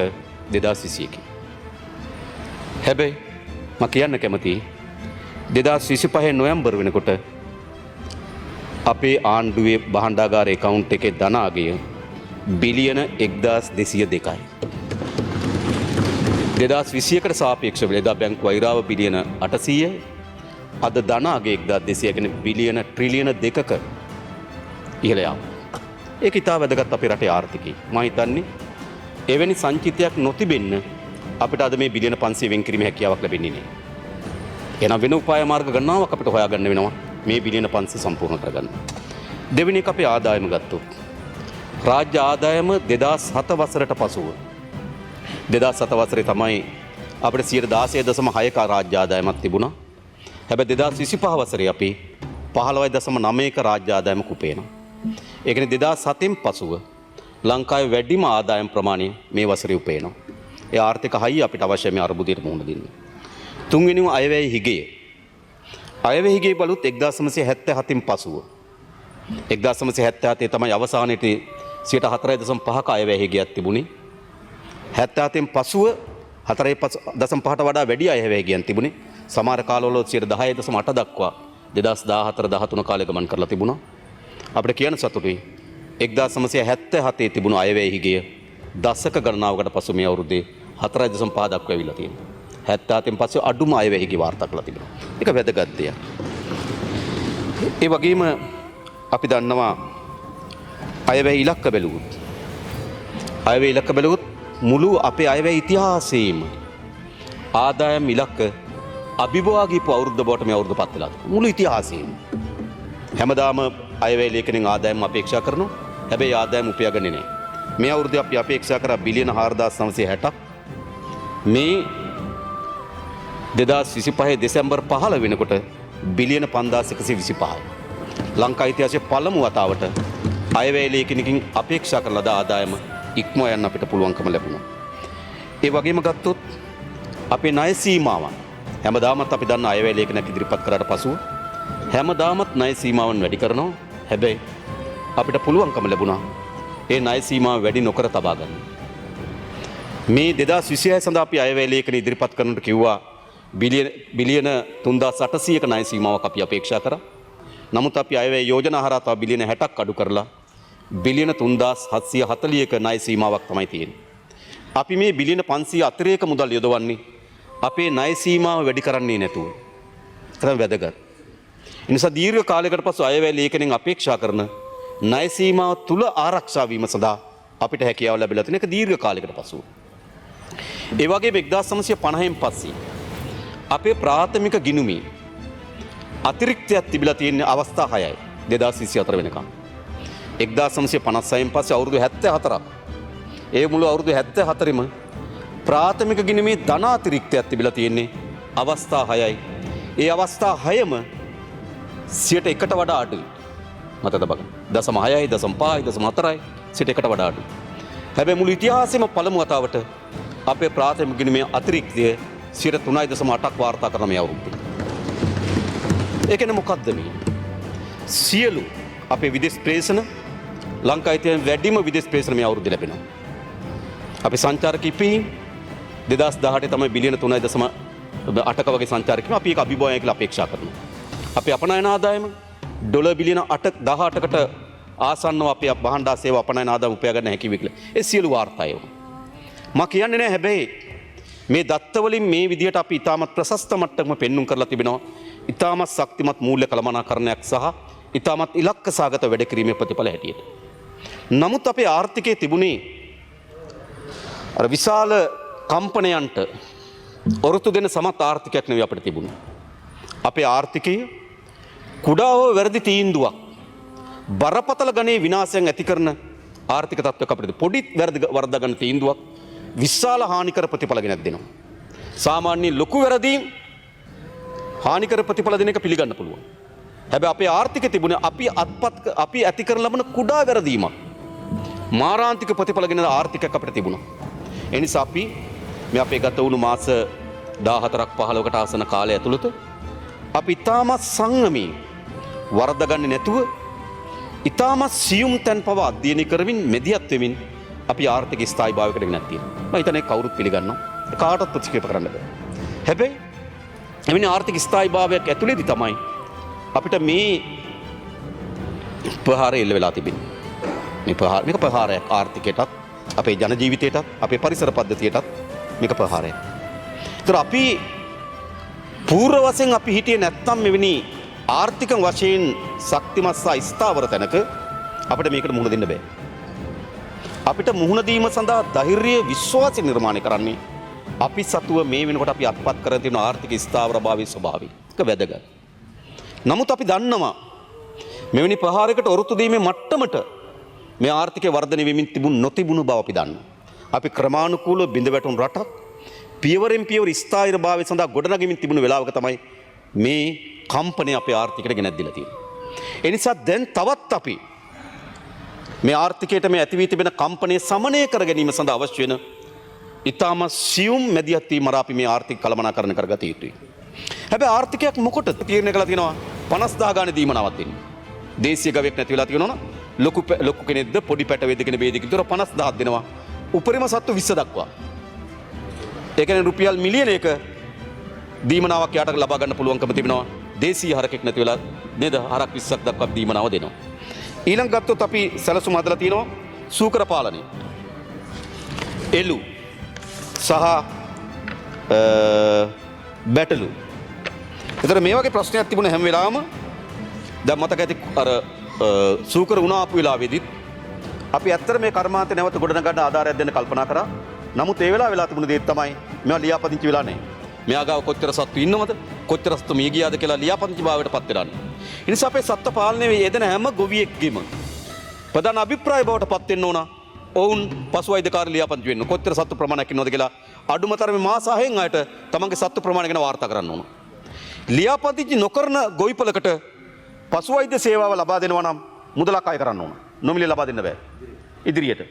2021. හැබැයි මම කියන්න කැමතියි 2025 නොවැම්බර් වෙනකොට අපේ ආණ්ඩුවේ භාණ්ඩාගාර account එකේ ධන අගය බිලියන 1202යි. 2021කට සාපේක්ෂව එදා බැංකු වෛරාව බිලියන 800යි. අද ධන අගය 1200 කියන්නේ බිලියන ට්‍රිලියන 2ක ඉහළ යාම. ඒක ඉතා වැදගත් අපේ රටේ ආර්ථිකය. මම හිතන්නේ එවැනි සංචිතයක් නොතිබෙන්න අපිට අද මේ බිලියන 500 වෙන් කිරීමේ හැකියාවක් ලැබෙන්නේ නැහැ. එහෙනම් වෙන උපාය මාර්ග ගණනාවක් අපිට හොයාගන්න වෙනවා මේ බිලියන 500 සම්පූර්ණ කරගන්න. දෙවෙනි එක අපේ ආදායම ගත්තොත් රාජ්‍ය ආදායම 2007 වසරට පසුව 2007 වසරේ තමයි අපිට 16.6ක රාජ්‍ය ආදායමක් තිබුණා. හැබැයි 2025 වසරේ අපි 15.9ක රාජ්‍ය ආදායමක් උපයනවා. ඒ කියන්නේ 2007න් පසුව ලංකාවේ වැඩිම ආදායම් ප්‍රමාණය මේ වසරේ උපයනවා. ඒ ආර්ථික හයිය අපිට අවශ්‍ය මේ අර්බුදයට මුහුණ දෙන්න. තුන්වෙනිම අයවැය හිගය. අයවැය හිගය බලුත් 1977න් පසුව 1977 තමයි අවසානයේදී 4.5ක අයවැය හිගයක් තිබුණේ. 77න් පසුව 4.5ට වඩා වැඩි අයවැය හිගයන් තිබුණේ. සමහර කාලවල 10.8 දක්වා 2014-13 කාලේ ගමන් කරලා තිබුණා. අපිට කියන්න සතුටුයි 1977 තිබුණු අයවැය හිගය දශක ගණනාවකට පසු මේ අවුරුද්දේ 4.5 දක්වා ඇවිල්ලා තියෙනවා. 77න් පස්සේ අඩුම අයවැය හිගය වාර්තා කරලා තිබෙනවා. ඒක වැදගත් දෙයක්. ඒ වගේම අපි දන්නවා අයවැය ඉලක්ක බැලුවොත් මුළු අපේ අයවැය ඉතිහාසයේම ආදායම් ඉලක්ක අභිභවාගීපු අවුරුද්ද බවට මේ අවුරුද්ද පත් වෙලා තියෙනවා. මුළු ඉතිහාසයේම හැමදාම අයවැය ලේඛනෙන් ආදායම් අපේක්ෂා කරනවා. හැබැයි ආදායම් උපයගන්නේ නැහැ. මේ අවුරුද්දේ අපි අපේක්ෂා කරා බිලියන 4960ක්. මේ 2025 දෙසැම්බර් 15 වෙනකොට බිලියන 5125යි. ලංකා ඉතිහාසයේ පළමු වතාවට අයවැය ලේඛනකින් අපේක්ෂා කරන ලද ආදායම ඉක්මව යන්න අපිට පුළුවන්කම ලැබුණා. ඒ වගේම ගත්තොත් අපේ ණය සීමාවන් හැමදාමත් අපි දන්න අයවැය ලේඛනයක් ඉදිරිපත් කරාට පසුව හැමදාමත් ණය සීමාවන් වැඩි කරනවා. හැබැයි අපිට පුළුවන්කම ලැබුණා ඒ ණය සීමාව වැඩි නොකර තබා ගන්න. මේ 2026 සඳහා අපි අයවැය ලේඛන ඉදිරිපත් කරනකොට කිව්වා බිලියන 3800ක ණය සීමාවක් අපි අපේක්ෂා කරා. නමුත් අපි අයවැය යෝජනා හරහා තව බිලියන 60ක් අඩු කරලා බිලියන 3740ක ණය සීමාවක් තමයි තියෙන්නේ. අපි මේ බිලියන 540ක මුදල් යොදවන්නේ අපේ ණය සීමාව වැඩි කරන්නේ නැතුව. ඒක වැදගත්. ඒ නිසා දීර්ඝ කාලයකට පසු අයවැය ලේඛනෙන් අපේක්ෂා කරන ණය සීමාව තුල ආරක්ෂා වීම සඳහා අපිට හැකියාව ලැබිලා තියෙන එක දීර්ඝ කාලයකට පසුව. ඒ වගේම 1950න් පස්සේ අපේ ප්‍රාථමික ගිණුමේ අතිරික්තයක් තිබිලා තියෙන අවස්ථා 6යි 2024 වෙනකම්. 1956න් පස්සේ අවුරුදු 74ක්. ඒ මුළු අවුරුදු 74ෙම ප්‍රාථමික ගිණුමේ ධන අතිරික්තයක් තිබිලා තියෙන්නේ අවස්ථා 6යි. ඒ අවස්ථා 6ම 100ට වඩා අඩුයි. මතකද බලන්න. 0.6යි 0.5යි 0.4යි 100ට වඩා අඩුයි. හැබැයි මුළු ඉතිහාසෙම පළමු වතාවට අපේ ප්‍රාථමික ගිණුමේ අතිරික්තය 3.8ක් වාර්තා කරන මේ අවුරුද්දේ. ඒ කියන්නේ මොකක්ද මේ? සියලු අපේ විදේශ ප්‍රේෂණ ලංකාවේ තියෙන වැඩිම විදේශ ප්‍රේෂණ මේ අවුරුද්දේ ලැබෙනවා. අපි සංචාරක ඉපීම් 2018 තමයි බිලියන 3.8ක වගේ සංචාරකයන් අපි ඒක අභිභවය කියලා අපේක්ෂා කරනවා. අපි අපනයන ආදායම ඩොලර් බිලියන 18කට ආසන්නව අපි භාණ්ඩා සේවා අපනයන ආදායම උපයා ගන්න හැකි වෙයි කියලා. ඒ සියලු වාර්තාය. මම කියන්නේ නැහැ හැබැයි මේ දත්ත වලින් මේ විදියට අපි ඊටමත් ප්‍රශස්ත මට්ටමක පෙන්눔 කරලා තිබෙනවා. ඊටමත් ශක්තිමත් මූල්‍ය කළමනාකරණයක් සහ ඊටමත් ඉලක්ක සාගත වැඩ කිරීමේ ප්‍රතිඵල හැටියට. නමුත් අපේ ආර්ථිකයේ තිබුණේ අර විශාල කම්පනයන්ට ඔරොත්තු දෙන සමත් ආර්ථිකයක් නෙවෙයි අපිට තිබුණේ. අපේ ආර්ථිකය කුඩා හෝ වැරදි තීන්දුවක් බරපතල ගණයේ විනාශයන් ඇති කරන ආර්ථික තත්ත්වයක් අපිට පොඩි වැරදි වරදා ගන්න තීන්දුවක් විශාල හානිකර ප්‍රතිඵල ගෙනත් දෙනවා. සාමාන්‍ය ලොකු වැරදීම් හානිකර ප්‍රතිඵල දෙන එක පිළිගන්න පුළුවන්. හැබැයි අපේ ආර්ථිකය තිබුණේ අපි ඇති කරන ලබන කුඩා වැරදීමක් මාරාන්තික ප්‍රතිඵල ගෙන ආර්ථිකයක් අපිට තිබුණා. ඒ නිසා අපි මේ අපේ ගත වුණු මාස 14ක් 15කට ආසන කාලය ඇතුළත අපි ඊටමත් සංයමී වරදගන්නේ නැතුව ඊටමත් සියුම් තැන් පවා අධ්‍යයනය කරමින් මෙදියත් වෙමින් අපි ආර්ථික ස්ථායීභාවයකට ගෙනත් තියෙනවා. මම හිතන්නේ කවුරුත් පිළිගන්නවා. කාටවත් ප්‍රතික්ෂේප කරන්න බෑ. හැබැයි එවැනි ආර්ථික ස්ථායීභාවයක් ඇතුළේදී තමයි අපිට මේ ප්‍රහාරය එල්ල වෙලා තිබෙන්නේ. මේක ප්‍රහාරයක් ආර්ථිකයටත් අපේ ජන ජීවිතයටත් අපේ පරිසර පද්ධතියටත් මේක ප්‍රහාරයක්. ඒතර අපි පූර්ව වශයෙන් අපි හිටියේ නැත්තම් මෙවැනි ආර්ථික වශයෙන් ශක්තිමත් සහ ස්ථාවර තැනක අපිට මේකට මුහුණ දෙන්න බෑ. අපිට මුහුණ දීම සඳහා ධෛර්යය විශ්වාසය නිර්මාණය කරන්නේ අපි සතුව මේ වෙනකොට අපි අත්පත් කරගෙන තියෙන ආර්ථික ස්ථාවරභාවයේ ස්වභාවය. ඒක වැදගත්. නමුත් අපි දන්නවා මෙවැනි ප්‍රහාරයකට ඔරොත්තු දීමේ මට්ටමට මේ ආර්ථිකය වර්ධනය වෙමින් නොතිබුණු බව අපි දන්නවා. අපි ක්‍රමානුකූලව බිඳ වැටුණු රටක් පියවරෙන් පියවර ස්ථායීභාවය සඳහා ගොඩනගමින් තිබුණු වෙලාවක තමයි මේ කම්පනය අපේ ආර්ථිකයට ගෙනත් දීලා තියෙන්නේ. ඒ නිසා දැන් තවත් අපි මේ ආර්ථිකයට මේ ඇති වී තිබෙන කම්පනය සමනය කර ගැනීම සඳහා අවශ්‍ය වෙන ඊටම සියුම් මැදිහත් වීම අපි මේ ආර්ථික කළමනාකරණය කරගත යුතුයි. හැබැයි ආර්ථිකයක් මොකටද තීරණය කළා තියෙනවා 50000 ගානේ දීමනාවක් දෙන්න. දේශීය ගවයෙක් නැති වෙලා තියෙනවා නම් ලොකු කෙනෙක්ද පොඩි පැටවෙක්ද කියන ભેදකින් තොර 50000ක් දෙනවා. උපරිම සත්තු 20 දක්වා. ඒ කියන්නේ රුපියල් මිලියනයක දීමනාවක් යාට ලබා ගන්න පුළුවන්කම තිබෙනවා. දේශීය හරකෙක් නැති වෙලා නේද හරක් 20ක් දක්වා දීමනාව දෙනවා. ඊළඟ ගත්තොත් අපි සැලසුම් හදලා තියෙනවා සූකර පාලනය. එළු සහ බැටළු. ඒතර මේ වගේ ප්‍රශ්නයක් තිබුණ හැම වෙලාවම දැන් මතක ඇති අර සූකර වුණා ආපු වෙලාවේදීත් අපි ඇත්තට මේ කර්මාන්තේ නැවත ගොඩනගන්න ආධාරයක් දෙන්න කල්පනා කරා. නමුත් ඒ වෙලාව තිබුණ දේ තමයි මේවා ලියාපදිංචි වෙලා නැහැ. මෙයා ගාව කොච්චර සත්තු ඉන්නවද? කොච්චර සත්තු මිය ගියාද කියලා ලියාපදිංචි භාවයට පත් වෙලා නැහැ. ඒ නිසා අපේ සත්ත්ව පාලනයේ යෙදෙන හැම ගොවියෙක්ගේම ප්‍රධාන අභිප්‍රාය බවට පත් වෙන්න ඕන. ඔවුන් පසුවෛද්‍යකාරී ලියාපදිංචි වෙන්න. කොච්චර සත්තු ප්‍රමාණයක් ඉන්නවද කියලා අඩුම තරමේ මාස 6න් අයට තමන්ගේ සත්තු ප්‍රමාණය ගැන වාර්තා කරන්න ඕන. ලියාපදිංචි නොකරන ගොවිපලකට පසුවෛද්‍ය සේවාව ලබා දෙනවා නම් මුදලක් අය කරන්න ඕන. නොමිලේ ලබා දෙන්න බෑ. ඉදිරියට.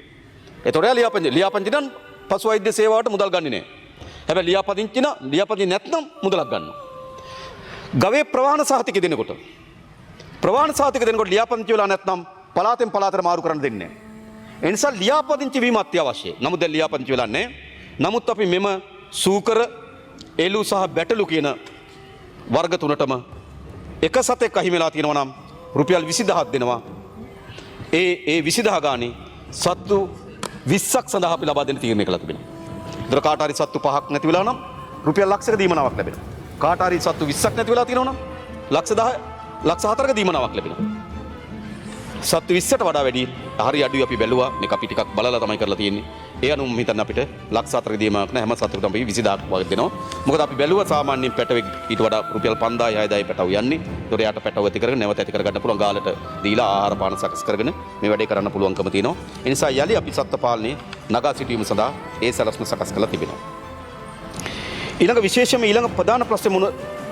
ඒතොර ලියාපදිංචි නම් පසුවෛද්‍ය සේවාවට මුදල් ගන්නේ නැහැ. හැබැයි ලියාපදිංචි නැත්නම් මුදලක් ගන්නවා. ගවේ ප්‍රවාහන සහතික දෙනකොට ලියාපදිංචි වෙලා නැත්නම් පළාතෙන් පළාතට මාරු කරන්න දෙන්නේ නැහැ. ඒ නිසා ලියාපදිංචි වීම අත්‍යවශ්‍යයි. නමුත් දැන් ලියාපදිංචි වෙලා නැහැ. නමුත් අපි මෙම සූකර, එළු සහ බැටළු කියන වර්ග තුනටම එක සතෙක් අහිමි වෙලා තියෙනවා නම් රුපියල් 20000ක් දෙනවා. ඒ 20000 ගානේ සත්තු 20ක් සඳහා අපි ලබා දෙන්න තීරණය කළා තිබෙනවා. ඒතර කාට හරි සත්තු 5ක් නැති වෙලා නම් රුපියල් ලක්ෂයක දීමනාවක් ලැබෙනවා. කාට හරි සත්තු 20ක් නැති වෙලා තියෙනවා නම් ලක්ෂ 4ක දීමනාවක් ලැබෙනවා. සත්තු 20ට වඩා වැඩි හරි අඩුයි අපි බැලුවා. මේක අපි ටිකක් බලලා තමයි කරලා තියෙන්නේ. ඒ අනුව මම හිතන්නේ අපිට ලක්ෂ 4ක දීමනාවක් නැහැ. හැම සත්තුකටම අපි 20000ක් වගේ දෙනවා. මොකද අපි බැලුවා සාමාන්‍යයෙන් පැටවෙක් ඊට වඩා රුපියල් 5000 6000 පැටව යන්නේ. ඒතොර යාට පැටව ඇති කරගෙන නැවත ඇති කරගන්න පුළුවන් ගාලට දීලා ආහාර පාන සකස් කරගෙන මේ වැඩේ කරන්න පුළුවන්කම තියෙනවා. ඒ නිසා යලි අපි සත්ත්ව පාලනයේ නගා සිටීම සඳහා ඒ සැලැස්ම සකස් කරලා තිබෙනවා. ඊළඟ ප්‍රධාන ප්‍රශ්නේ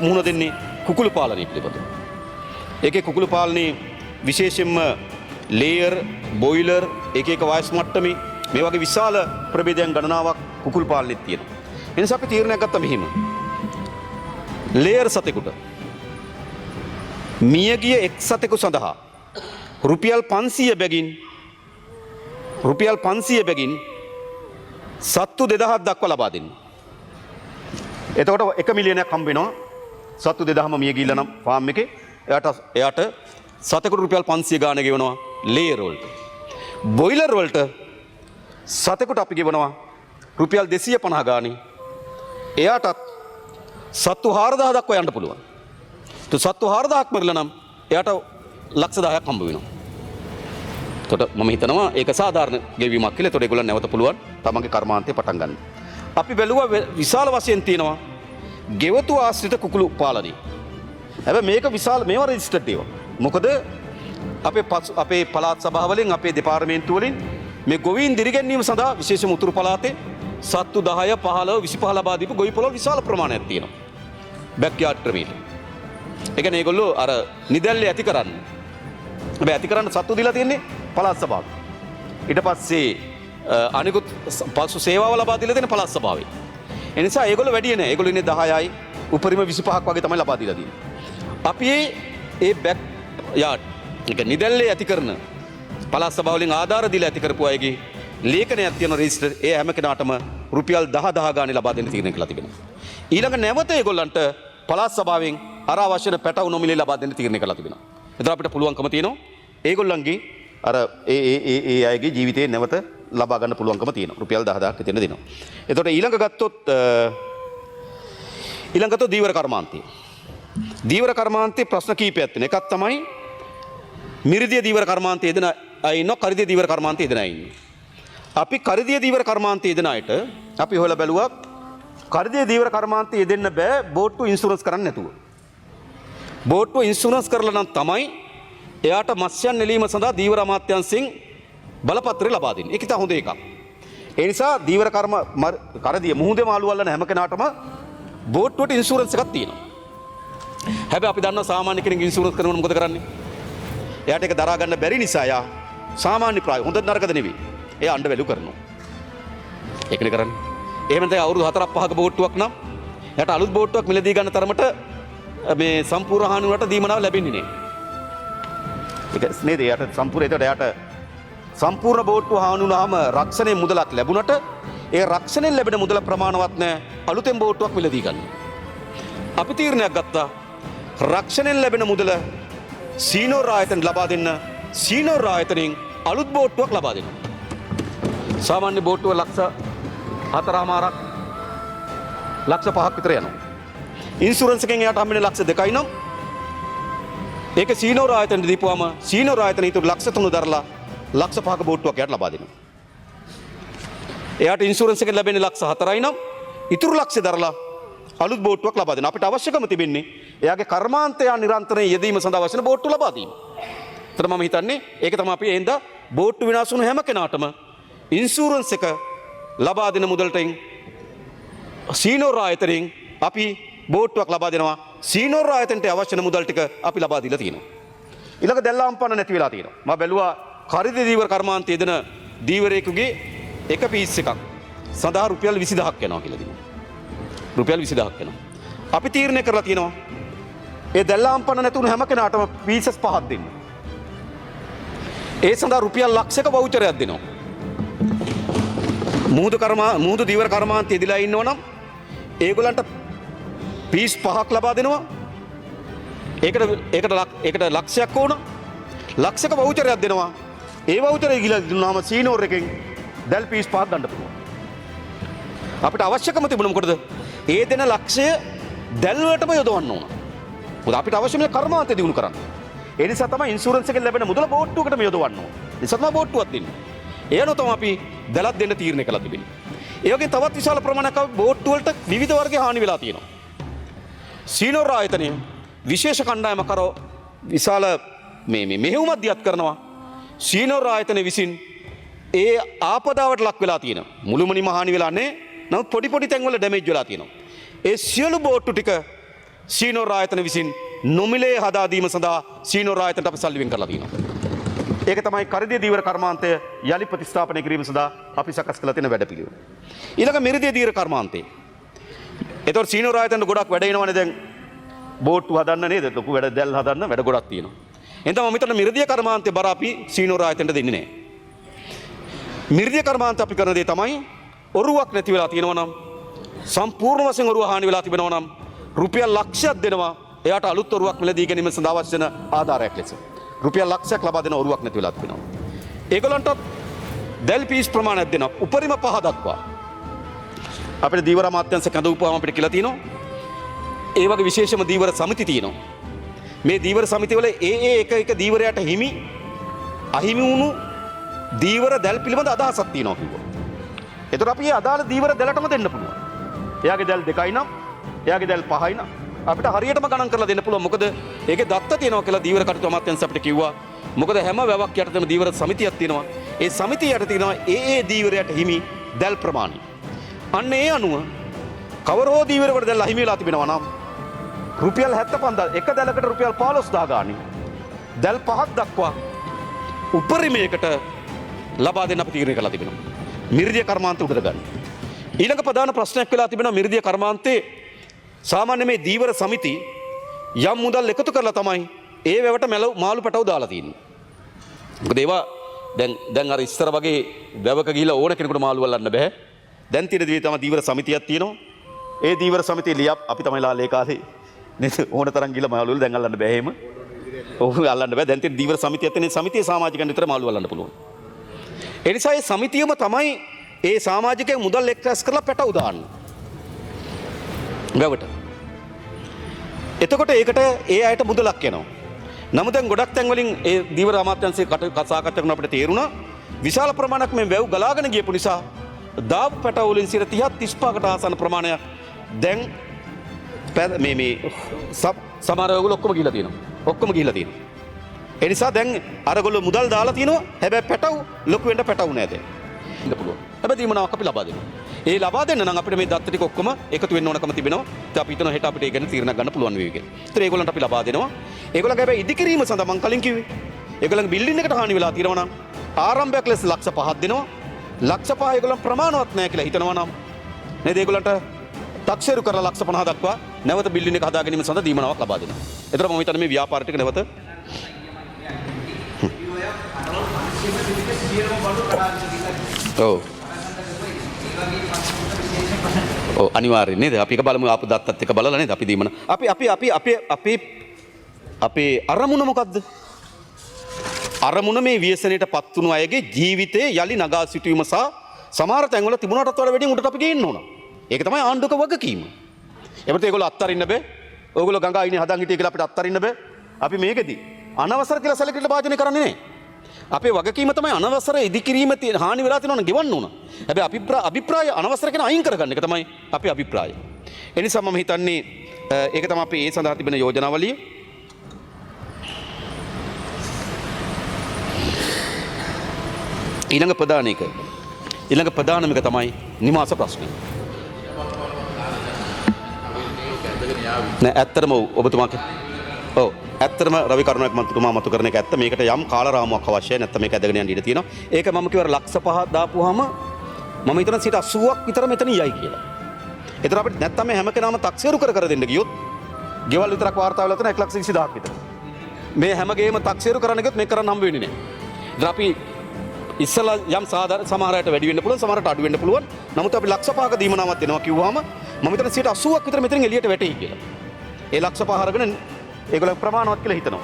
මුහුණ දෙන්නේ කුකුළු පාලනය පිළිබඳව. ඒකේ කුකුළු පාලනයේ විශේෂයෙන්ම ලේයර්, බොයිලර්, එක වයස් මට්ටමේ මේ වගේ විශාල ප්‍රභේදයන් ගණනාවක් කුකුළු පාලනයේ තියෙනවා. ඒ නිසා අපි තීරණයක් ගත්තා මෙහිම. ලේයර් සතෙකුට මියගිය එක් සතෙකු සඳහා රුපියල් 500 බැගින් සත්තු 2000ක් දක්වා ලබා දෙන්න. එතකොට 1 මිලියනයක් හම්බ වෙනවා. සත්තු 2000ම මිය ගිහිල්ලා නම් ෆාම් එකේ එයාට සතෙකුට රුපියල් 500 ගාණ ගෙවනවා ලේයර් වලට. බොයිලර් වලට සතෙකුට අපි ගෙවනවා රුපියල් 250 ගාණේ. එයාටත් සත්තු 4000 දක්වා යන්න පුළුවන්. සත්තු 4000ක් මරලා නම් එයාට ලක්ෂ 10ක් හම්බ වෙනවා. එතකොට මම හිතනවා ඒක සාධාරණ ගෙවීමක් කියලා. එතකොට ඒගොල්ලන් නැවත පුළුවන් තමන්ගේ කර්මාන්තය පටන් ගන්න. අපි බැලුවා විශාල වශයෙන් තියෙනවා ගෙවතු ආශ්‍රිත කුකුළු පාලනය. හැබැයි මේක විශාල මේවා රෙජිස්ටර්ඩ් ඒවා. මොකද අපේ පළාත් සභාවලින් අපේ දෙපාර්තමේන්තුව වලින් මේ ගොවීන් දිරිගැන්වීම සඳහා විශේෂම උතුරු පළාතේ සත්තු 10 15 25 ලබා දීපු ගොවි පොළොල් විශාල ප්‍රමාණයක් තියෙනවා. බැක්යාඩ් ක්‍රමයට. ඒ කියන්නේ ඒගොල්ලෝ අර නිදැල්ලේ ඇති කරන්න. හැබැයි ඇති කරන්න සත්තු දීලා තියෙන්නේ පළාත් සභාවට. ඊට පස්සේ අනිකුත් පසු සේවාව ලබා දීලා තියෙන පළාත් සභාවේ. ඒ නිසා ඒගොල්ලෝ වැඩි නෑ. ඒගොල්ලෝ ඉන්නේ 10යි උපරිම 25ක් වගේ තමයි ලබා දීලා තියෙන්නේ. අපි ඒ බැක් යාඩ් එක නිදැල්ලේ ඇති කරන පළාත් සභාව වලින් ආධාර දීලා ඇති කරපු අයගේ ලේඛනයක් තියෙන රෙජිස්ටර් ඒ හැම කෙනාටම රුපියල් 10 ගානේ ලබා දෙන්න තීරණය කළා තිබෙනවා. ඊළඟ නැවත ඒගොල්ලන්ට පළාත් සභාවෙන් අර අවශ්‍ය පැටවු නොමිලේ ලබා දෙන්න තීරණය කළා තිබෙනවා. එතකොට අපිට පුළුවන්කම තියෙනවා ඒගොල්ලන්ගේ අර ඒ අයගේ ජීවිතේ නැවත ලබා ගන්න පුළුවන්කම තියෙනවා. රුපියල් 10000ක් විතර දෙනවා. එතකොට ඊළඟ ගත්තොත් දීවර කර්මාන්තය. දීවර කර්මාන්තයේ ප්‍රශ්න කීපයක් තියෙනවා. එකක් තමයි මිරිදිය දීවර කර්මාන්තයේ දෙන අය ඉන්නවා, කරිදිය දීවර කර්මාන්තයේ දෙන අය ඉන්නවා. අපි කරිදිය දීවර කර්මාන්තයේ දෙන අයට අපි හොයලා බැලුවා කරිදිය දීවර කර්මාන්තයේ දෙන්න බෑ බෝට්ටු ඉන්ෂුරන්ස් කරන්න නැතුව. බෝට්ටුව ඉන්ෂුරන්ස් කරලා නම් තමයි එයාට මත්ස්‍යයන් නෙලීම සඳහා දීවර අමාත්‍යාංශයෙන් බලපත්‍රය ලබා දෙන්නේ. ඒක තමයි හොඳ එකක්. ඒ නිසා දීවර කරදිය මුහුදේ මාළු වල්ලන හැම කෙනාටම බෝට්ටුවට ඉන්ෂුරන්ස් එකක් තියෙනවා. හැබැයි අපි දන්නවා සාමාන්‍ය කෙනෙක් ඉන්ෂුරන්ස් කරනකොට මොකද කරන්නේ? එයාට ඒක දරා ගන්න බැරි නිසා එයා සාමාන්‍ය ප්‍රාය හොඳ නරකද නෙවෙයි. එයා අඬ වැළු කරනවා. ඒකනේ කරන්නේ. එහෙම නැත්නම් අවුරුදු 4ක් 5ක බෝට්ටුවක් නම් එයාට අලුත් බෝට්ටුවක් මිලදී ගන්න තරමට මේ සම්පූර්ණ හානි වලට දීමනාව ලැබෙන්නේ නැහැ. ඒක නේද? එයාට සම්පූර්ණ බෝට්ටුව හානි වුණාම රක්ෂණයේ මුදලක් ලැබුණට ඒ රක්ෂණයෙන් ලැබෙන මුදල ප්‍රමාණවත් නැහැ අලුතෙන් බෝට්ටුවක් මිලදී ගන්න. අපි තීරණයක් ගත්තා රක්ෂණයෙන් ලැබෙන මුදල සීනෝර් ආයතන ලබා දෙන්න සීනෝර් ආයතනෙන් අලුත් බෝට්ටුවක් ලබා දෙන්න. සාමාන්‍ය බෝට්ටුව ලක්ෂ 4.5ක් ලක්ෂ 5ක් විතර යනවා. ඉන්ෂුරන්ස් එකෙන් එයාට හම්බෙන්නේ ලක්ෂ 2යි නම් ඒක සීනෝර් ආයතනෙට දීපුවාම සීනෝර් ආයතන ඊට ලක්ෂ 3 දරලා ලක්ෂ 5ක බෝට්ටුවක් එයාට ලබා දෙනවා. එයාට ඉන්ෂුරන්ස් එකෙන් ලැබෙන්නේ ලක්ෂ 4යි නම් ඊටු ලක්ෂ දරලා අලුත් බෝට්ටුවක් ලබා දෙනවා. අපිට අවශ්‍යකම තිබෙන්නේ එයාගේ කර්මාන්තය නිරන්තරයෙන් යෙදීම සඳහා අවශ්‍ය බෝට්ටු ලබා දීම. ඒතර මම හිතන්නේ ඒක තමයි අපි එහෙනම් බෝට්ටු විනාශ වුණු හැම කෙනාටම ඉන්ෂුරන්ස් එක ලබා දෙන මුදලටින් සීනෝර් ආයතනයෙන් අපි බෝට්ටුවක් ලබා දෙනවා. සීනෝර් ආයතනට අවශ්‍ය මුදල් ටික අපි ලබා දීලා තියෙනවා. ඊළඟ දැල්ලාම්පන්න නැති වෙලා තියෙනවා. මම බැලුවා කරිදි දීවර කර්මාන්තයේ දෙන දීවරයෙකුගේ එක පීස් එකක් සඳහා රුපියල් 20000ක් යනවා කියලා දෙනවා. රුපියල් 20000ක් යනවා. අපි තීරණය කරලා තියෙනවා ඒ දැල්ලාම්පන්න නැතුණු හැම කෙනාටම පීසස් 5ක් දෙන්න. ඒ සඳහා රුපියල් ලක්ෂයක වවුචරයක් දෙනවා. මුහුදු දීවර කර්මාන්තයේ දීලා ඉන්නවනම් ඒගොල්ලන්ට පීස් 5ක් ලබා දෙනවා. ඒකට ලක්ෂයක් ඕන. ලක්ෂයක වවුචරයක් දෙනවා. ඒ වවුචරය ගිහලා දුන්නාම සීනෝර් එකෙන් දැල් පීස් 5ක් ගන්න පුළුවන්. අපිට අවශ්‍යකම තිබුණා මොකටද? ඒ දෙන ලක්ෂය දැල් වලටම යොදවන්න ඕන. මොකද අපිට අවශ්‍ය මේ කර්මාන්තය දිනු කරන්න. ඒ නිසා තමයි ඉන්ෂුරන්ස් එකෙන් ලැබෙන මුදල බෝට්ටුවකටම යොදවන්න ඕන. ඒ නිසා තමයි බෝට්ටුවක් දෙන්නේ. එයනෝ තමයි අපි දැලක් දෙන්න තීරණය කළා තිබෙන්නේ. ඒ වගේ තවත් විශාල ප්‍රමාණයක් බෝට්ටු වලට විවිධ වර්ගයේ හානි වෙලා තියෙනවා. සීනෝර් ආයතනය විශේෂ කණ්ඩායමක් කරව විශාල මෙහෙයුමක් දියත් කරනවා. සීනෝර් ආයතනය විසින් ඒ ආපදාවට ලක් වෙලා තියෙන මුළුමනින්ම හානි වෙලා නැහැ. නමුත් පොඩි තැන්වල ඩැමේජ් වෙලා තියෙනවා. ඒ සියලු බෝට්ටු ටික සීනෝර් ආයතන විසින් නොමිලේ හදා දීම සඳහා සීනෝර් ආයතනට අපි සල්ලි වෙන් කරලා තියෙනවා. ඒක තමයි කරිදිය දීවර කර්මාන්තය යලි ප්‍රතිස්ථාපනය කිරීම සඳහා අපි සකස් කළ තියෙන වැඩපිළිවෙල. ඊළඟ මිරිදිය දීවර කර්මාන්තය. ඒතකොට සීනෝර් ආයතනට ගොඩක් වැඩ එනවනේ දැන් බෝට්ටු හදන්න නේද? ලොකු වැඩ දැල් හදන්න වැඩ ගොඩක් තියෙනවා. එහෙනම් මම හිතන්නේ මිරිදිය කර්මාන්තේ බර අපි සීනෝර් ආයතනට දෙන්නේ නැහැ. මිරිදිය කර්මාන්තය අපි කරන දේ තමයි ඔරුවක් නැති වෙලා තියෙනවා නම් සම්පූර්ණ වශයෙන් ඔරුව හානි වෙලා තිබෙනවා නම් රුපියල් ලක්ෂයක් දෙනවා එයාට අලුත් ඔරුවක් මිලදී ගැනීම සඳහා අවශ්‍ය වෙන ආධාරයක් ලෙස. රුපියල් ලක්ෂයක් ලබා දෙන ඔරුවක් නැති වෙලා තිබෙනවා. ඒගොල්ලන්ට දැල් පීස් ප්‍රමාණයක් දෙනවා උපරිම 5 දක්වා. අපිට දීවර අමාත්‍යාංශ කැඳවුවාම අපිට කියලා තියෙනවා ඒ වගේ විශේෂම දීවර සමිති තියෙනවා. මේ දීවර සමිතිවල එක දීවරයට හිමි අහිමි වුණු දීවර දැල් පිළිබඳ අදහසක් තියෙනවා කිව්වා. එතකොට අපි අදාළ දීවර දැලටම දෙන්න පුළුවන්. එයාගේ දැල් 2යි නම් එයාගේ දැල් 5යි නම් අපිට හරියටම ගණන් කරලා දෙන්න පුළුවන්. මොකද ඒකේ දත්ත තියෙනවා කියලා දීවර කටයුතු අමාත්‍යාංශ අපිට කිව්වා. මොකද හැම වැවක් යටතේම දීවර සමිතියක් තියෙනවා. ඒ සමිතිය යට තියෙනවා දීවරයට හිමි දැල් ප්‍රමාණය. අන්න ඒ අනුව කවර හෝ දීවරකට දැන් අහිමි වෙලා තිබෙනවා නම් රුපියල් 75 එක දැලකට රුපියල් 15000 ගානේ දැල් 5ක් දක්වා උපරිමයකට ලබා දෙන්න අපි තීරණය කළා තිබෙනවා. මිරිදිය කර්මාන්ත උඩට ගන්න. ඊළඟ ප්‍රධාන ප්‍රශ්නයක් වෙලා තිබෙනවා මිරිදිය කර්මාන්තයේ සාමාන්‍ය මේ දීවර සමිති යම් මුදල් එකතු කරලා තමයි ඒ වැවට මාළු පැටව දාලා තියෙන්නේ. මොකද ඒවා දැන් අර ඉස්සර වගේ වැවක ගිහිලා ඕන කෙනෙකුට මාළු අල්ලන්න බෑ. දැන් තියෙන දේ තමයි දීවර සමිතියක් තියෙනවා. ඒ දීවර සමිතිය ලියප් අපි තමයි ලාලේ කාලේ නේද ඕන තරම් ගිහිලා මාළු වල දැන් අල්ලන්න බෑ එහෙම. ඔව් අල්ලන්න බෑ. දැන් තියෙන දීවර සමිතියක් තියෙන සමිතියේ සමාජිකයන් විතර මාළු අල්ලන්න පුළුවන්. ඒ නිසා ඒ සමිතියම තමයි ඒ සමාජිකයන් මුදල් එක්රැස් කරලා පැටව දාන්න. වැවට. එතකොට ඒකට ඒ අයට මුදලක් එනවා. නමුත් දැන් ගොඩක් තැන් වලින් ඒ දීවර අමාත්‍යාංශයේ සාකච්ඡා කරන අපිට තේරුණා විශාල ප්‍රමාණයක් මේ වැව් ගලාගෙන ගියපු නිසා දාපු පැටව වලින් 30ක් 35කට ආසන්න ප්‍රමාණයක් දැන් මේ සමහර ඔයගොල්ලෝ ඔක්කොම ගිහිලා තියෙනවා. ඔක්කොම ගිහිලා තියෙනවා. ඒ නිසා දැන් අරගොල්ලෝ මුදල් දාලා තිනවා. හැබැයි පැටව ලොකු වෙන්න පැටව නෑ දැන්. ඉන්න පුළුවන්. හැබැයි දීමනාවක් අපි ලබා දෙනවා. ඒ ලබා දෙන්න නම් අපිට මේ දත්ත ටික ඔක්කොම එකතු වෙන්න ඕනකම තිබෙනවා. ඉතින් අපි හිතනවා හෙට අපිට ඒ ගැන තීරණයක් ගන්න පුළුවන් වෙයි කියලා. ඒතර ඒගොල්ලන්ට අපි ලබා දෙනවා. ඒගොල්ලන්ගේ හැබැයි ඉදිකිරීම සඳහා මම කලින් කිව්වේ. ඒගොල්ලන්ගේ බිල්ඩින් එකට හානි වෙලා තියෙනවා නම් ආරම්භයක් ලෙස ලක්ෂ 5ක් දෙනවා. ලක්ෂ 5 ඒගොල්ලන් ප්‍රමාණවත් නැහැ කියලා හිතනවා නම් නේද ඒගොල්ලන්ට තක්සේරු කරලා ලක්ෂ 50 දක්වා නැවත බිල්ඩින් එක හදා ගැනීම සඳහා දීමනාවක් ලබා දෙනවා. ඒතර මම හිතන්නේ මේ ව්‍යාපාර ටික නැවත ඔව් අනිවාර්යෙන් නේද අපි එක බලමු ආපු දත්තත් එක බලලා නේද අපි දීමන අපේ අරමුණ මොකද්ද අරමුණ මේ ව්‍යසනයට පත් වුණු අයගේ ජීවිතේ යලි නගා සිටීම සහ සමහර තැන්වල තිබුණාටත් වඩා වැඩි උඩට අපි ගේන්න ඕන ඒක තමයි ආණ්ඩුවක වගකීම එබට ඒගොල්ලෝ අත්තරින්න බෑ ඕගොල්ලෝ ගංගා අයිනේ හදන් හිටිය කියලා අපිට අත්තරින්න බෑ අපි මේකෙදී අනවසර කියලා සැලකිලිට භාජනය කරන්නේ නැහැ අපේ වගකීම තමයි අනවසර ඉදිකිරීම හානි වෙලා තියෙනවා නම් ගෙවන්න ඕන. හැබැයි අභිප්‍රාය අනවසර කියන අයින් කරගන්න එක තමයි අපේ අභිප්‍රාය. ඒ නිසා මම හිතන්නේ ඒක තමයි අපි ඒ සඳහා තිබෙන යෝජනාවලිය. ඊළඟ ප්‍රධානම එක තමයි නිවාස ප්‍රශ්නය. නෑ ඇත්තටම ඔබතුමා ඔව් ඇත්තටම රවි කරුණානායක මන්ත්‍රීතුමා මතු කරන එක ඇත්ත මේකට යම් කාලරාමුවක් අවශ්‍යයි නැත්නම් මේක ඇදගෙන යන්න ඉඩ තියෙනවා ඒක මම කිව්වා ලක්ෂ 5 දාපුවාම මම හිතනවා 80ක් විතර මෙතන යයි කියලා. ඒතර අපිට නැත්නම් මේ හැම කෙනාම තක්සේරු කර දෙන්න ගියොත් ගෙවල් විතරක් වාර්තා වෙලා තියෙන 1,20,000ක් විතර. මේ හැම ගේම තක්සේරු කරන්න ගියොත් මේක කරන්න හම්බ වෙන්නේ නැහැ. ඒතර අපි ඉස්සලා යම් සාධාරණ සමහර අයට වැඩි වෙන්න පුළුවන් සමහරට අඩු වෙන්න පුළුවන්. නමුත් අපි ලක්ෂ 5ක දීමනාවක් දෙනවා කිව්වහම මම හිතනවා 80ක් විතර මෙතනින් එළියට වැටෙයි කියලා. ඒ ලක්ෂ 5 අරගෙන ඒගොල්ලෝ ප්‍රමාණවත් කියලා හිතනවා.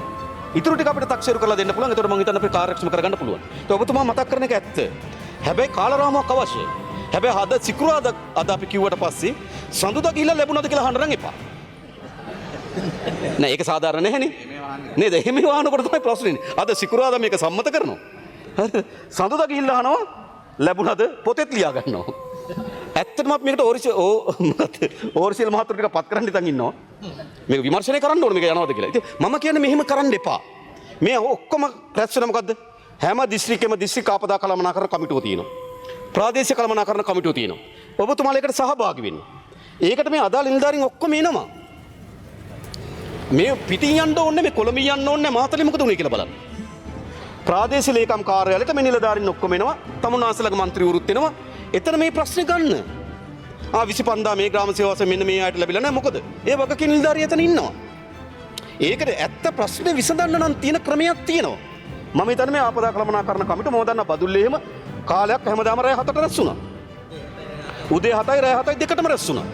ඊටු ටික අපිට තක්සේරු කරලා දෙන්න පුළුවන්. ඒතකොට මම හිතන්නේ අපේ කාර්යක්ෂම කරගන්න පුළුවන්. ඒක ඔබතුමා මතක් කරන එක ඇත්ත. හැබැයි කාලරාමුවක් අවශ්‍යයි. හැබැයි අද සිකුරාදා අද අපි කිව්වට පස්සේ සඳුදා ගිහිල්ලා ලැබුණාද කියලා අහන්න නම් එපා. නෑ ඒක සාධාරණ නැහැනේ. නේද? එහෙම වහනකොට තමයි ප්‍රශ්නේ. අද සිකුරාදා මේක සම්මත කරනවා. හරිද? සඳුදා ගිහිල්ලා අහනවා ලැබුණාද පොතේත් ලියා ගන්නවා. ඇත්තටම අපි මේකට ඕරිසියල් මහතුරු ටික පත් කරන්න ඉතින් ඉන්නවා. මේක විමර්ශනය කරන්න ඕනේ මේක යනවාද කියලා. ඉතින් මම කියන්නේ මෙහෙම කරන්න එපා. මේ ඔක්කොම රැස් වෙන මොකද්ද? හැම දිස්ත්‍රික්කෙම දිස්ත්‍රික් ආපදා කළමනාකරණ කමිටුව තියෙනවා. ප්‍රාදේශීය කළමනාකරණ කමිටුව තියෙනවා. ඔබතුමාලා ඒකට සහභාගී වෙන්න. ඒකට මේ අදාළ නිලධාරීන් ඔක්කොම එනවා. මේ පිටින් යන්න ඕනේ මේ කොළඹින් යන්න ඕනේ මාතලේ මොකද උනේ කියලා බලන්න. ප්‍රාදේශීය ලේකම් කාර්යාලයට මේ නිලධාරීන් ඔක්කොම එනවා. තමුන්නාන්සලගේ മന്ത്രിවරුත් එනවා. එතන මේ ප්‍රශ්නේ ගන්න. 25 මේ ග්‍රාම සේවාසය මෙන්න මේ ආයත ලැබිලා නැහැ මොකද? ඒ වගකීම් නිලධාරිය එතන ඉන්නවා. ඒකට ඇත්ත ප්‍රශ්නේ විසඳන්න නම් තියෙන ක්‍රමයක් තියෙනවා. මම හිතන්නේ මේ ආපදා කළමනාකරණ කමිටුව මම දන්නා බදුල්ලේ එහෙම කාලයක් හැමදාම රැය 7ට රැස් වුණා. උදේ 7යි රැය 7යි දෙකටම රැස් වුණා.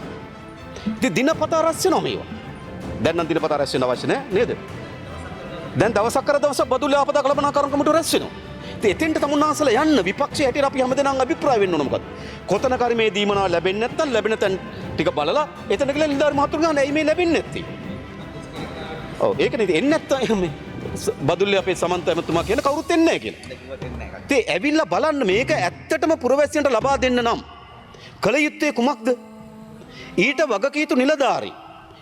ඉතින් දිනපතා රැස් වෙනවා මේවා. දැන් නම් දිනපතා රැස් වෙන්න අවශ්‍ය නැහැ නේද? දැන් දවසක් කර දවසක් බදුල්ලේ ආපදා කළමනාකරණ කමිටුව රැස් වෙනවා. එතෙන්ට තමුන්නාන්සලා යන්න විපක්ෂය හැටියට අපි හැමදෙනාම අභිප්‍රාය වෙන්න ඕන මොකද? කොතනකරි මේ දීමනාව ලැබෙන්නේ නැත්නම් ලැබෙන තැන් ටික බලලා එතන කියලා නිලධාරි මහතුරු ගන්න ඇයි මේ ලැබෙන්නේ නැත්තේ? ඔව් ඒකනේ එන්නේ නැත්තම් මේ බදුල්ලේ අපේ සමන්ත එමතුමා කියන කවුරුත් එන්නේ නැහැ කියලා. ඉතින් ඇවිල්ලා බලන්න මේක ඇත්තටම පුරවැසියන්ට ලබා දෙන්න නම් කල යුත්තේ කුමක්ද? ඊට වගකීතු නිලධාරි.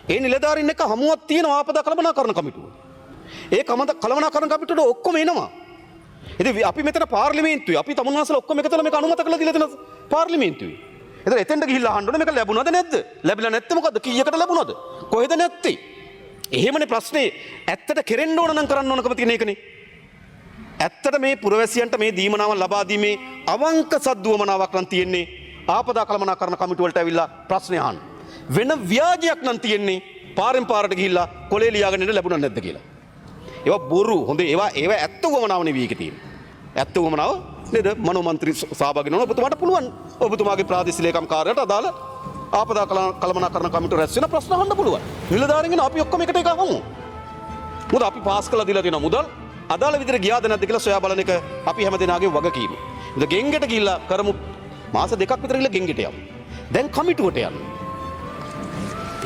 ඒ නිලධාරීන් එක හමුවක් තියෙන ආපදා කළමනාකරණ කමිටුව. ඒ කළමනාකරණ කමිටුවට ඔක්කොම එනවා. ඉතින් අපි මෙතන පාර්ලිමේන්තුවේ අපි තමුන්නාන්සලා ඔක්කොම එකතුලා මේක අනුමත කරලා දීලා තියෙන පාර්ලිමේන්තුවේ. එතන එතෙන්ට ගිහිල්ලා අහන්න ඕනේ මේක ලැබුණාද නැද්ද? ලැබිලා නැත්නම් මොකද්ද? කීයකට ලැබුණාද? කොහෙද නැත්තේ? එහෙමනේ ප්‍රශ්නේ. ඇත්තට කෙරෙන්න ඕන නම් කරන්න ඕනකම තියෙන එකනේ. ඇත්තට මේ පුරවැසියන්ට මේ දීමනාව ලබා දීමේ අවංක සද්දුවමනාවක් නම් තියෙන්නේ ආපදා කළමනාකරණ කමිටුව වලට ඇවිල්ලා ප්‍රශ්න අහන්න. වෙන ව්‍යාජයක් නම් තියෙන්නේ පාරෙන් පාරට ගිහිල්ලා කොලේ ලියාගෙන ඉන්න ලැබුණා නැද්ද කියලා. ඒවා බොරු. හොඳ ඒවා ඇත්ත වමනාව නෙවෙයි ඒකේ තියෙන්නේ. ඇත්ත වමනාව නේද? මනෝ මන්ත්‍රී සහභාගී වෙනවා. ඔබතුමාට පුළුවන් ඔබතුමාගේ ප්‍රාදේශීය ලේකම් කාර්යාලයට අදාළ ආපදා කළමනාකරණ කමිටුව රැස් වෙන ප්‍රශ්න අහන්න පුළුවන්. නිලධාරීන්ගෙන අපි ඔක්කොම එකට එක අහමු. මොකද අපි පාස් කළා දීලා තියෙන මුදල් අදාළ විදිහට ගියාද නැද්ද කියලා සොයා බලන එක අපි හැමදෙනාගේ වගකීම. ඉතින් ගෙන්ගෙට ගිහිල්ලා කරමු මාස 2ක් විතර ගිහිල්ලා ගෙන්ගෙට යමු. දැන් කමිටුවට යන්න.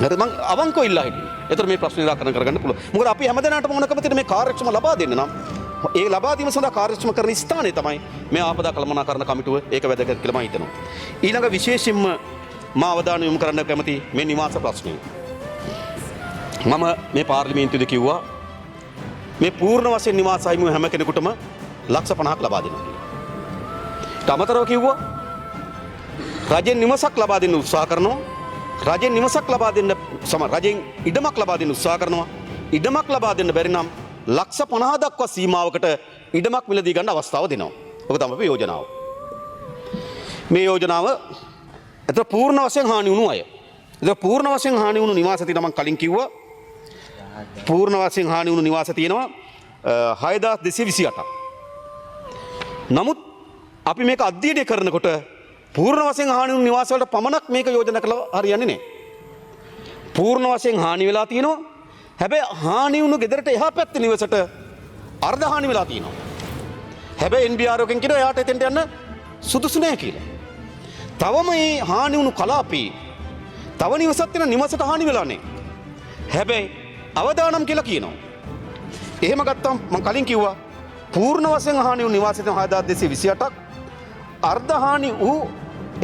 හරි මං අවංකව ඉල්ලා හිටියේ. ඒතර මේ ප්‍රශ්න නිරාකරණය කරගන්න පුළුවන්. මොකද අපි හැමදෙනාටම ඕනකම තියෙන මේ කාර්යක්ෂම ලබා දෙන්න නම් ඒ ලබා දීම සඳහා කාර්යක්ෂම කරන ස්ථානය තමයි මේ ආපදා කළමනාකරණ කමිටුව. ඒක වැදගත් කියලා මම හිතනවා. ඊළඟ විශේෂයෙන්ම මා අවධානය යොමු කරන්න කැමති මේ නිවාස ප්‍රශ්නය. මම මේ පාර්ලිමේන්තුවේදී කිව්වා මේ පූර්ණ වශයෙන් නිවාස අහිමි හැම කෙනෙකුටම ලක්ෂ 50ක් ලබා දෙනවා කියලා. ඊට අමතරව කිව්වා රජෙන් නිවසක් ලබා දෙන්න උත්සාහ කරනවා. රජෙන් නිවසක් ලබා දෙන්න රජෙන් ඉඩමක් ලබා දෙන්න උත්සාහ කරනවා. ඉඩමක් ලබා දෙන්න බැරි නම් ලක්ෂ 50 දක්වා සීමාවකට ඉඩමක් මිලදී ගන්න අවස්ථාව දෙනවා. ඔක තමයි අපේ යෝජනාව. මේ යෝජනාව ඒතර පූර්ණ වශයෙන් හානි වුණු අය. ඒතර පූර්ණ වශයෙන් හානි වුණු නිවාස තියෙනවා මම කලින් කිව්වා. පූර්ණ වශයෙන් හානි වුණු නිවාස තියෙනවා 6228ක්. නමුත් අපි මේක අධ්‍යයනය කරනකොට පූර්ණ වශයෙන් හානි වුණු නිවාස වලට පමණක් මේක යෝජනා කළා හරියන්නේ නැහැ. පූර්ණ වශයෙන් හානි වෙලා තියෙනවා. හැබැයි හානි වුණු ගෙදරට එහා පැත්තේ නිවසට අර්ධ හානි වෙලා තියෙනවා. හැබැයි NBR එකෙන් කියනවා එයාට එතෙන්ට යන්න සුදුසු නැහැ කියලා. තවම මේ හානි වුණු කලාපේ තව නිවසක් තියෙන නිවසට හානි වෙලා නැහැ. හැබැයි අවදානම් කියලා කියනවා. එහෙම ගත්තම මම කලින් කිව්වා පූර්ණ වශයෙන් හානි වුණු නිවාස තියෙන 6228ක් අර්ධ හානි වූ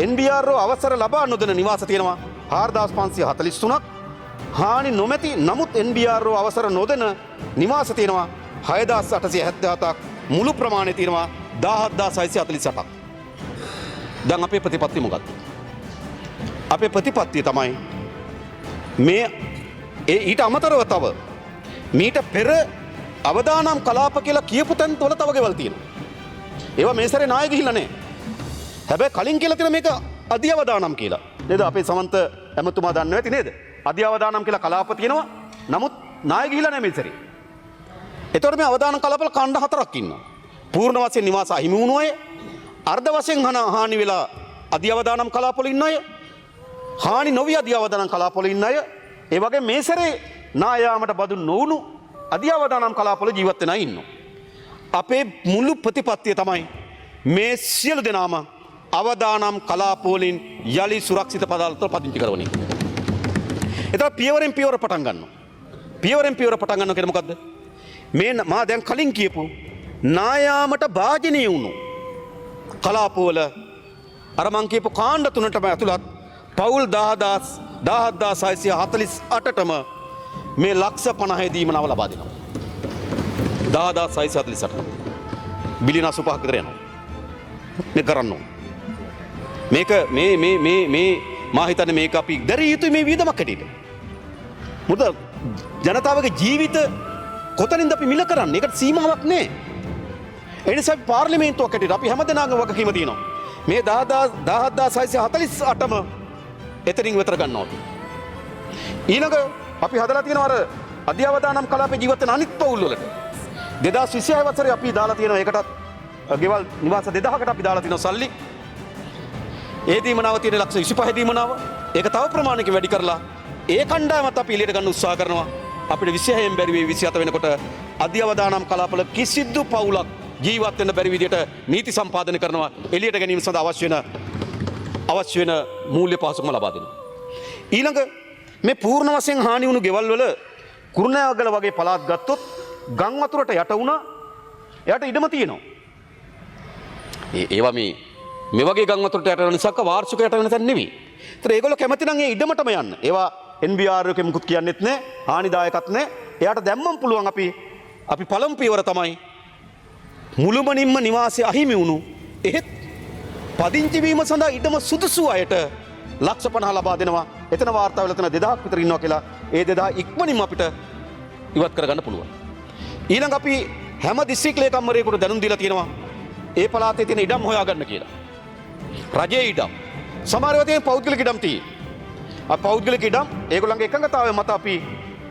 NBR අවසර ලබා නොදෙන නිවාස තියෙනවා 4543ක්. හානි නොමැති නමුත් NBR අවසර නොදෙන නිවාස තියෙනවා 6877ක්. මුළු ප්‍රමාණය තියෙනවා 17648ක්. දැන් අපේ ප්‍රතිපත්තිය මොකක්ද? අපේ ප්‍රතිපත්තිය තමයි මේ ඊට අමතරව තව මීට පෙර අවදානම් කලාප කියලා කියපු තැන් වල තව ගෙවල් තියෙනවා. ඒවා මේ සැරේ නාය ගිහිල්ලා නැහැ. හැබැයි කලින් කියලා තියෙන මේක අධි අවදානම් කියලා. නේද? අපේ සමන්ත ඇමතුමා දන්නවා ඇති නේද? අධි අවදානම් කියලා කලාප තියෙනවා. නමුත් නාය ගිහිල්ලා නැහැ මේ සැරේ. ඒතකොට මේ අවදානම් කලාපවල ඛණ්ඩ 4ක් ඉන්නවා. පූර්ණ වශයෙන් නිවාස අහිමි වුණු අය, අර්ධ වශයෙන් හානි වෙලා අධි අවදානම් කලාපවල ඉන්න අය, හානි නොවි අධි අවදානම් කලාපවල ඉන්න අය, ඒ වගේ මේ සැරේ නායාමට බදු නොවුණු අධි අවදානම් කලාපවල ජීවත් වෙන අය ඉන්නවා. අපේ මුළු ප්‍රතිපත්තිය තමයි මේ සියලු දෙනාම අවදානම් කලාපවලින් යලි සුරක්ෂිත පදාලවල පදිංචි කරවන එක. එතකොට පියවරෙන් පියවර පටන් ගන්නවා. පියවරෙන් පියවර පටන් ගන්නවා කියන්නේ මොකද්ද? මේ මා දැන් කලින් කියපු නායාමට භාජනය වුණු කලාපවල අර මං කියපු කාණ්ඩ තුනටම ඇතුළත් පවුල් 17648ටම මේ ලක්ෂ 50 දීමනාව ලබා දෙනවා. 10648. බිලියන 85ක් විතර යනවා. මේ කරන්න ඕන. මේක මේ මා හිතන්නේ මේක අපි දැරිය යුතුයි මේ වියදමක් හැටියට. මොකද ජනතාවගේ ජීවිත කොතනින්ද අපි මිල කරන්නේ? ඒකට සීමාවක් නැහැ. ඒ නිසා පාර්ලිමේන්තුවක් හැටියට අපි හැමදෙනාගේම වගකීම තියෙනවා. මේ 17648ම එතනින් විතර ගන්නවා. ඊළඟ අපි හදලා තියෙනවා අර අධි අවදානම් කලාපේ ජීවත් වෙන අනිත් පවුල් වලට 2026 වසරේ අපි දාලා තියෙනවා ඒකටත් ගෙවල් නිවාස 2000කට අපි දාලා තියෙනවා සල්ලි. ඒ දීමනාව තියෙන ලක්ෂ 25 දීමනාව. ඒක තව ප්‍රමාණයකින් වැඩි කරලා ඒ කණ්ඩායමත් අපි එළියට ගන්න උත්සාහ කරනවා. අපිට 26න් බැරි වෙයි 27 වෙනකොට අධි අවදානම් කලාපවල කිසිදු පවුලක් ජීවත් වෙන්න බැරි විදිහට නීති සම්පාදනය කරනවා. එළියට ගැනීම සඳහා අවශ්‍ය වෙන මූල්‍ය පහසුකම් ලබා දෙනවා. ඊළඟ මේ පූර්ණ වශයෙන් හානි වුණු ගෙවල් වල කුරුණෑගල වගේ පළාත් ගත්තොත් ගම් වතුරට යට වුණා. එයාට ඉඩම තියෙනවා. ඒවා මේ වගේ ගම් වතුරට යට වෙන නිසා වාර්ෂික යට වෙන තැන නෙවෙයි. ඒතර ඒගොල්ලෝ කැමති නම් ඒ ඉඩමටම යන්න. ඒවා NBR එකේ මුකුත් කියන්නෙත් නැහැ. හානිදායකත් නැහැ. එයාට දැම්මම පුළුවන් අපි පළමු පියවර තමයි මුළුමනින්ම නිවාසය අහිමි වුණු එහෙත් පදිංචි වීම සඳහා ඉඩම සුදුසු අයට ලක්ෂ 50 ලබා දෙනවා. එතන වාර්තා වෙලා තියෙන 2000ක් විතර ඉන්නවා කියලා. ඒ 2000 ඉක්මනින්ම අපිට ඉවත් කරගන්න පුළුවන්. ඊළඟ අපි හැම දිස්ත්‍රික් ලේකම්වරයෙකුට දැනුම් දීලා තියෙනවා ඒ පළාතේ තියෙන ඉඩම් හොයාගන්න කියලා. රජයේ ඉඩම්. සමහර ඒවා තියෙන පෞද්ගලික ඉඩම් තියෙන්නේ. ආ පෞද්ගලික ඉඩම් ඒගොල්ලන්ගේ එකඟතාවය මත අපි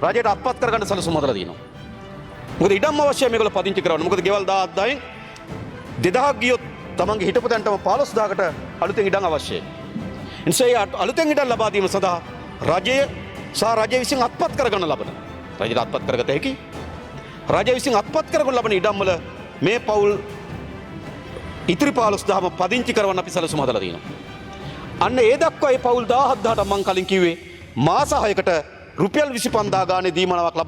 රජයට අත්පත් කරගන්න සැලසුම් හදලා තියෙනවා. මොකද ඉඩම් අවශ්‍යයි මේගොල්ලෝ පදිංචි කරවන්න. මොකද ගෙවල් 10,000න් 2000ක් ගියොත් තමන්ගේ හිටපු තැනටම 15000කට අලුතෙන් ඉඩම් අවශ්‍යයි. එනිසා ඒ අලුතෙන් ඉඩම් ලබා දීම සඳහා රජය සහ රජය විසින් අත්පත් කරගන්න ලබන රජයට අත්පත් කරගත හැකි රජය විසින් අත්පත් කරගන්න ලබන ඉඩම් වල මේ පවුල් ඉතිරි 15000ම පදිංචි කරවන්න අපි සැලසුම් හදලා තියෙනවා. අන්න ඒ දක්වා මේ පවුල් 17000ට මම කලින් කිව්වේ මාස 6කට රුපියල් 25000 ගානේ දීමනාවක් ලබා